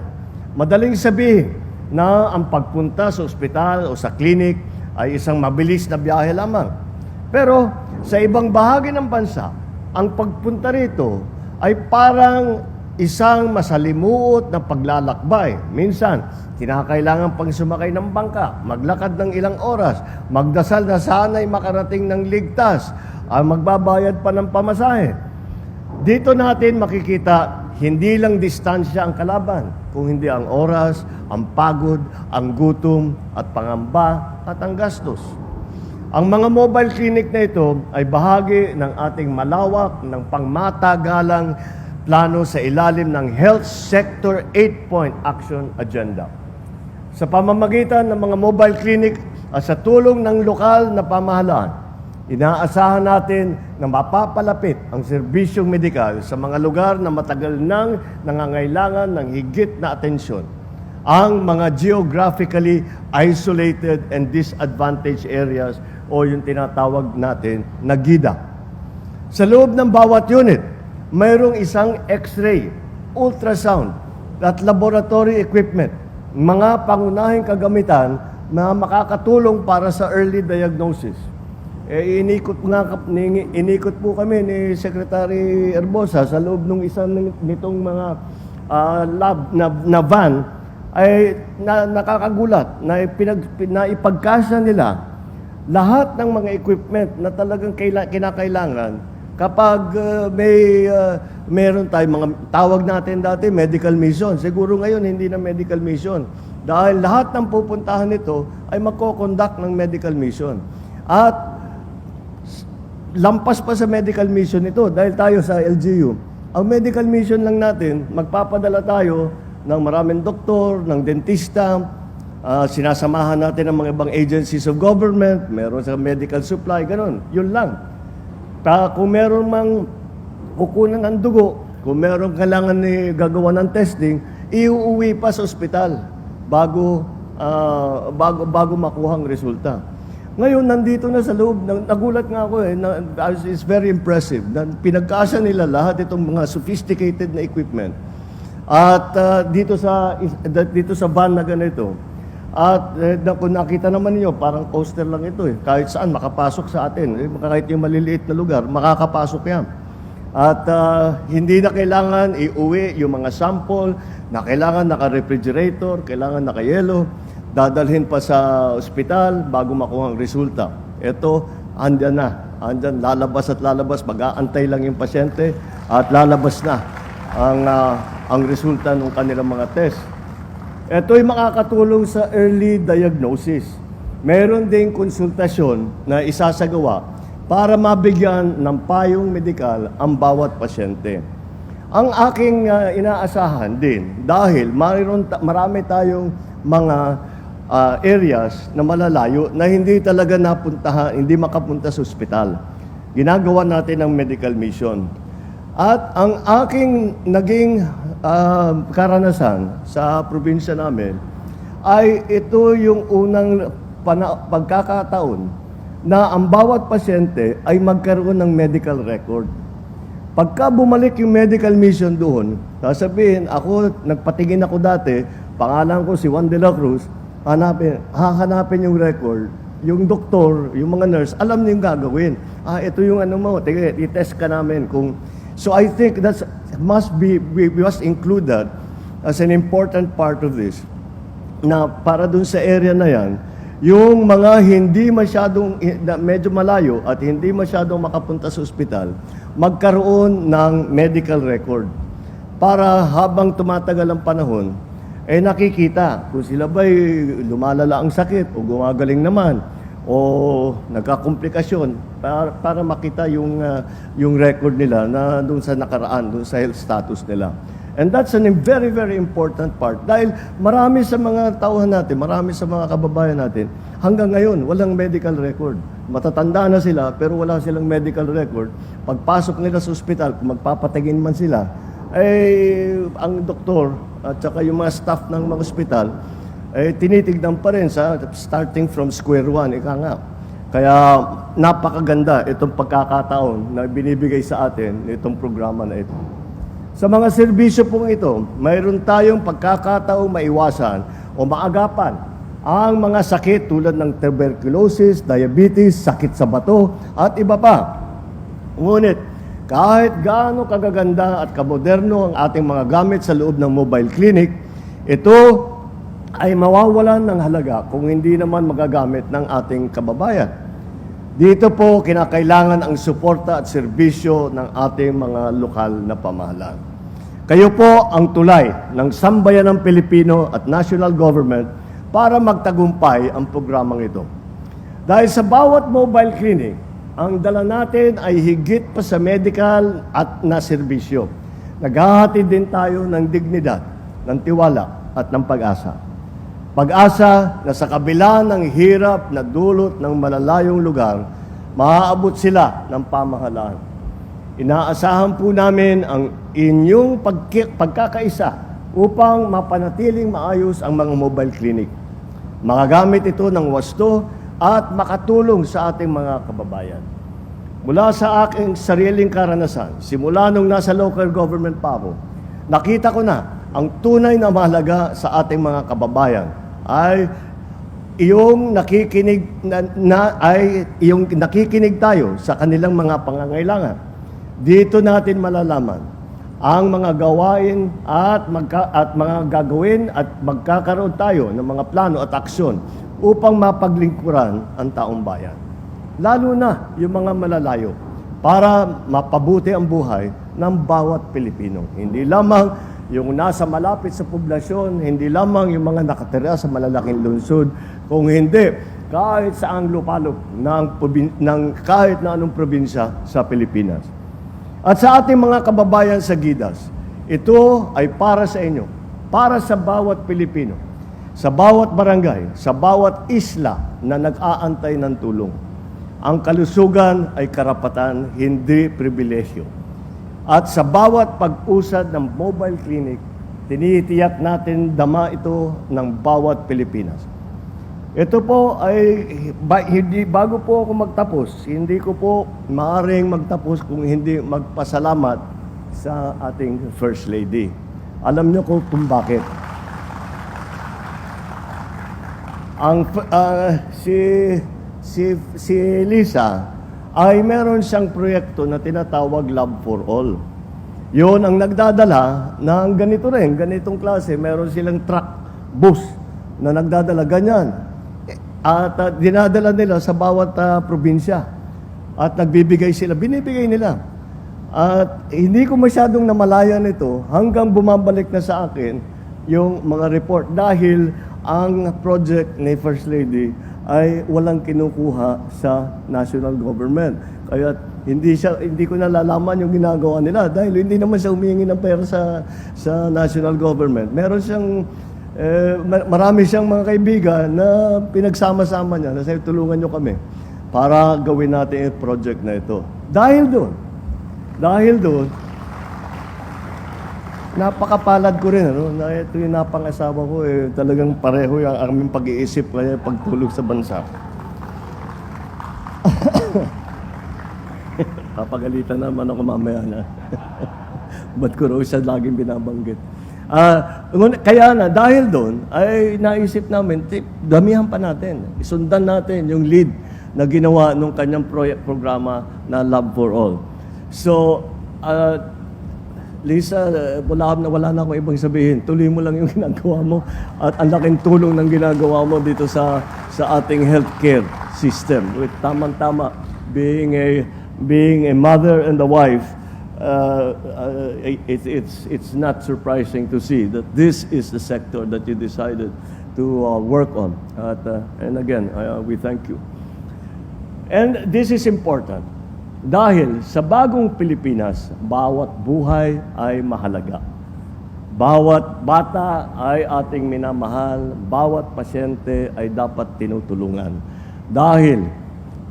madaling sabihin na ang pagpunta sa ospital o sa klinik ay isang mabilis na biyahe lamang. Pero sa ibang bahagi ng bansa, ang pagpunta rito ay parang isang masalimuot na paglalakbay. Minsan, kinakailangan pang sumakay ng bangka, maglakad ng ilang oras, magdasal na sana'y makarating ng ligtas, magbabayad pa ng pamasahe. Dito natin makikita, hindi lang distansya ang kalaban, kung hindi ang oras, ang pagod, ang gutom, at pangamba, at ang gastos. Ang mga mobile clinic na ito ay bahagi ng ating malawak ng pangmatagalang plano sa ilalim ng Health Sector 8-Point Action Agenda. Sa pamamagitan ng mga mobile clinic at sa tulong ng lokal na pamahalaan, Inaasahan natin na mapapalapit ang serbisyong medikal sa mga lugar na matagal nang nangangailangan ng higit na atensyon. Ang mga geographically isolated and disadvantaged areas o yung tinatawag natin na GIDA. Sa loob ng bawat unit, mayroong isang X-ray, ultrasound at laboratory equipment, mga pangunahing kagamitan na makakatulong para sa early diagnosis. Inikot po kami ni Secretary Herbosa sa loob ng isang nitong mga lab na van ay nakakagulat na ipagkasya nila lahat ng mga equipment na talagang kinakailangan kapag meron tayong mga tawag natin dati medical mission. Siguro ngayon hindi na medical mission dahil lahat ng pupuntahan nito ay magko-conduct ng medical mission. At lampas pa sa medical mission ito dahil tayo sa LGU. Ang medical mission lang natin, magpapadala tayo ng maraming doktor, ng dentista, sinasamahan natin ng mga ibang agencies of government, meron sa medical supply, ganun. Yun lang. Kung meron mang kukunan ng dugo, kung meron kailangan ni gagawa ng testing, iuuwi pa sa ospital bago makuha ang resulta. Ngayon, nandito na sa loob, nagulat nga ako it's very impressive, na pinagkasya nila lahat itong mga sophisticated na equipment. At dito sa van na ganito, at kung nakita naman niyo, parang poster lang ito kahit saan makapasok sa atin, kahit yung maliliit na lugar, makakapasok yan. At hindi na kailangan iuwi yung mga sample na kailangan naka-refrigerator, kailangan naka-yelo, dadalhin pa sa ospital bago makuha ang resulta. Ito, andyan na. Andyan, lalabas at lalabas. Mag-aantay lang yung pasyente at lalabas na ang resulta ng kanilang mga test. Ito ay makakatulong sa early diagnosis. Meron ding konsultasyon na isasagawa para mabigyan ng payong medikal ang bawat pasyente. Ang aking inaasahan din, dahil marami tayong mga areas na malalayo na hindi talaga napuntahan, hindi makapunta sa ospital. Ginagawa natin ang medical mission. At ang aking naging karanasan sa probinsya namin ay ito yung unang pagkakataon na ang bawat pasyente ay magkaroon ng medical record. Pagka bumalik yung medical mission doon, sasabihin, nagpatingin ako dati, pangalan ko si Juan de la Cruz, hahanapin yung record, yung doktor, yung mga nurse, alam niyo yung gagawin. Ito yung i-test ka namin kung. So I think that must include that as an important part of this. Na para dun sa area na yan, yung mga hindi masyadong, medyo malayo at hindi masyadong makapunta sa ospital, magkaroon ng medical record. Para habang tumatagal ang panahon, nakikita kung sila ba'y lumalala ang sakit o gumagaling naman o nagkakomplikasyon para makita yung record nila na doon sa nakaraan, doon sa health status nila. And that's a very, very important part. Dahil marami sa mga tauhan natin, marami sa mga kababayan natin, hanggang ngayon, walang medical record. Matatanda na sila, pero wala silang medical record. Pagpasok nila sa ospital, kung magpapatingin man sila, ang doktor at saka yung mga staff ng mga ospital, tinitignan pa rin starting from square one, ika nga. Kaya napakaganda itong pagkakataon na binibigay sa atin itong programa na ito. Sa mga serbisyo pong ito, mayroon tayong pagkakataong maiwasan o maagapan ang mga sakit tulad ng tuberculosis, diabetes, sakit sa bato, at iba pa. Ngunit, kahit gaano kagaganda at kamoderno ang ating mga gamit sa loob ng mobile clinic, ito ay mawawalan ng halaga kung hindi naman magagamit ng ating kababayan. Dito po kinakailangan ang suporta at serbisyo ng ating mga lokal na pamahalaan. Kayo po ang tulay ng sambayanang Pilipino at national government para magtagumpay ang programang ito. Dahil sa bawat mobile clinic, ang dala natin ay higit pa sa medical at na serbisyo. Naghahatid din tayo ng dignidad, ng tiwala at ng pag-asa. Pag-asa na sa kabila ng hirap na dulot ng malalayong lugar, maaabot sila ng pamahalaan. Inaasahan po namin ang inyong pagkakaisa upang mapanatiling maayos ang mga mobile clinic. Magagamit ito ng wasto at makatulong sa ating mga kababayan. Mula sa aking sariling karanasan, simula nung nasa local government pa ako, nakita ko na ang tunay na mahalaga sa ating mga kababayan ay iyong nakikinig tayo sa kanilang mga pangangailangan. Dito natin malalaman ang mga gawain at mga gagawin at magkakaroon tayo ng mga plano at aksyon upang mapaglingkuran ang taong bayan. Lalo na yung mga malalayo para mapabuti ang buhay ng bawat Pilipino. Hindi lamang yung nasa malapit sa poblasyon, hindi lamang yung mga nakatira sa malalaking lungsod, kung hindi, kahit saang lupalop ng kahit na anong probinsya sa Pilipinas. At sa ating mga kababayan sa Gidas, ito ay para sa inyo, para sa bawat Pilipino, sa bawat barangay, sa bawat isla na nag-aantay ng tulong. Ang kalusugan ay karapatan, hindi pribilehyo. At sa bawat pag-usad ng mobile clinic, tinitiyak natin dama ito ng bawat Pilipinas. Ito po ay bago po ako magtapos, hindi ko po maaaring magtapos kung hindi magpasalamat sa ating First Lady. Alam niyo kung bakit. Si Lisa ay meron siyang proyekto na tinatawag Love for All. Yun ang nagdadala ng ganitong klase. Meron silang truck, bus na nagdadala ganyan. At dinadala nila sa bawat probinsya. At binibigay nila. At hindi ko masyadong namalayan ito hanggang bumabalik na sa akin yung mga report. Dahil ang project ni First Lady ay walang kinukuha sa national government. Kaya hindi ko nalalaman yung ginagawa nila dahil hindi naman siya humihingi ng pera sa national government. Meron siyang marami siyang mga kaibigan na pinagsama-sama niya na tulungan niyo kami para gawin natin yung project na ito. Dahil doon, napakapalad ko rin, na ito yung napangasawa ko, talagang pareho yung aming pag-iisip kaya pagtulog sa bansa. Papagalitan naman ako mamaya na. Ba't ko raw siya laging binabanggit? Kaya na, dahil doon, ay naisip namin, damihan pa natin. Isundan natin yung lead na ginawa nung kanyang programa na Love for All. So, Lisa, wala na akong ibang sabihin. Tuloy mo lang yung ginagawa mo at ang laking tulong ng ginagawa mo dito sa ating healthcare system. With tamang-tama, being a mother and a wife, it's not surprising to see that this is the sector that you decided to work on. And again, we thank you. And this is important. Dahil sa bagong Pilipinas, bawat buhay ay mahalaga. Bawat bata ay ating minamahal, bawat pasyente ay dapat tinutulungan. Dahil,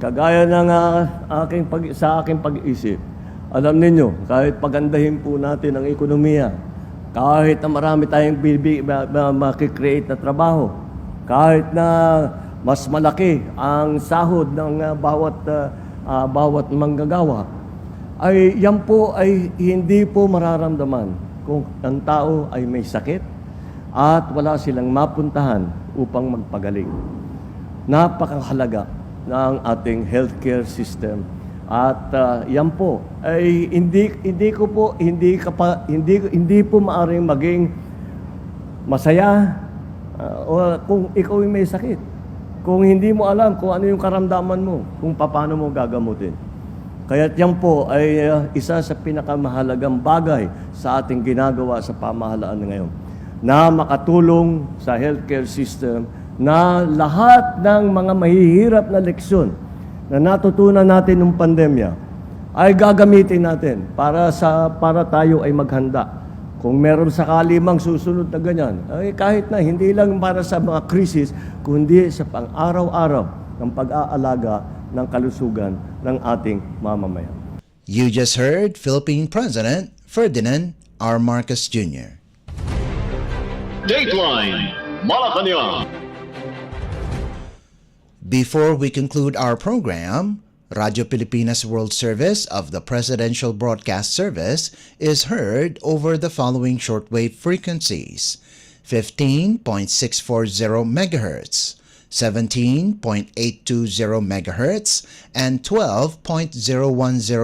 kagaya ng sa aking pag-iisip, alam ninyo, kahit pagandahin po natin ang ekonomiya, kahit na marami tayong makikreate na trabaho, kahit na mas malaki ang sahod ng bawat manggagawa, ay yan po ay hindi po mararamdaman kung ang tao ay may sakit at wala silang mapuntahan upang magpagaling. Napakahalaga ng ating healthcare system at yan po ay hindi po maaring maging masaya kung ikaw ay may sakit. Kung hindi mo alam kung ano yung karamdaman mo, kung paano mo gagamutin. Kaya yan po ay isa sa pinakamahalagang bagay sa ating ginagawa sa pamahalaan ngayon. Na makatulong sa healthcare system na lahat ng mga mahihirap na leksyon na natutunan natin ng pandemya ay gagamitin natin para tayo ay maghanda. Kung meron sakali mang susunod na ganyan, ay kahit na hindi lang para sa mga krisis, kundi sa pang-araw-araw ng pag-aalaga ng kalusugan ng ating mamamayan. You just heard Philippine President Ferdinand R. Marcos Jr. Dateline Malacanang. Before we conclude our program, Radio Pilipinas World Service of the Presidential Broadcast Service is heard over the following shortwave frequencies: 15.640 MHz, 17.820 MHz, and 12.010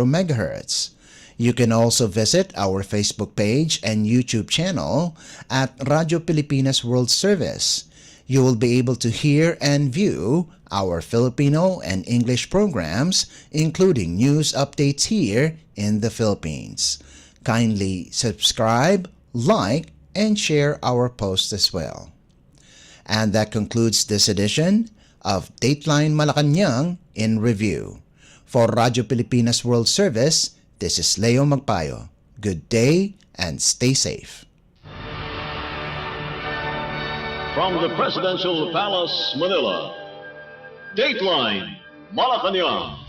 MHz. You can also visit our Facebook page and YouTube channel at Radio Pilipinas World Service. You will be able to hear and view our Filipino and English programs, including news updates here in the Philippines. Kindly subscribe, like, and share our posts as well. And that concludes this edition of Dateline Malacanang in Review. For Radio Pilipinas World Service, this is Leo Magpayo. Good day and stay safe. From the Presidential Palace, Manila, Dateline Malacanang.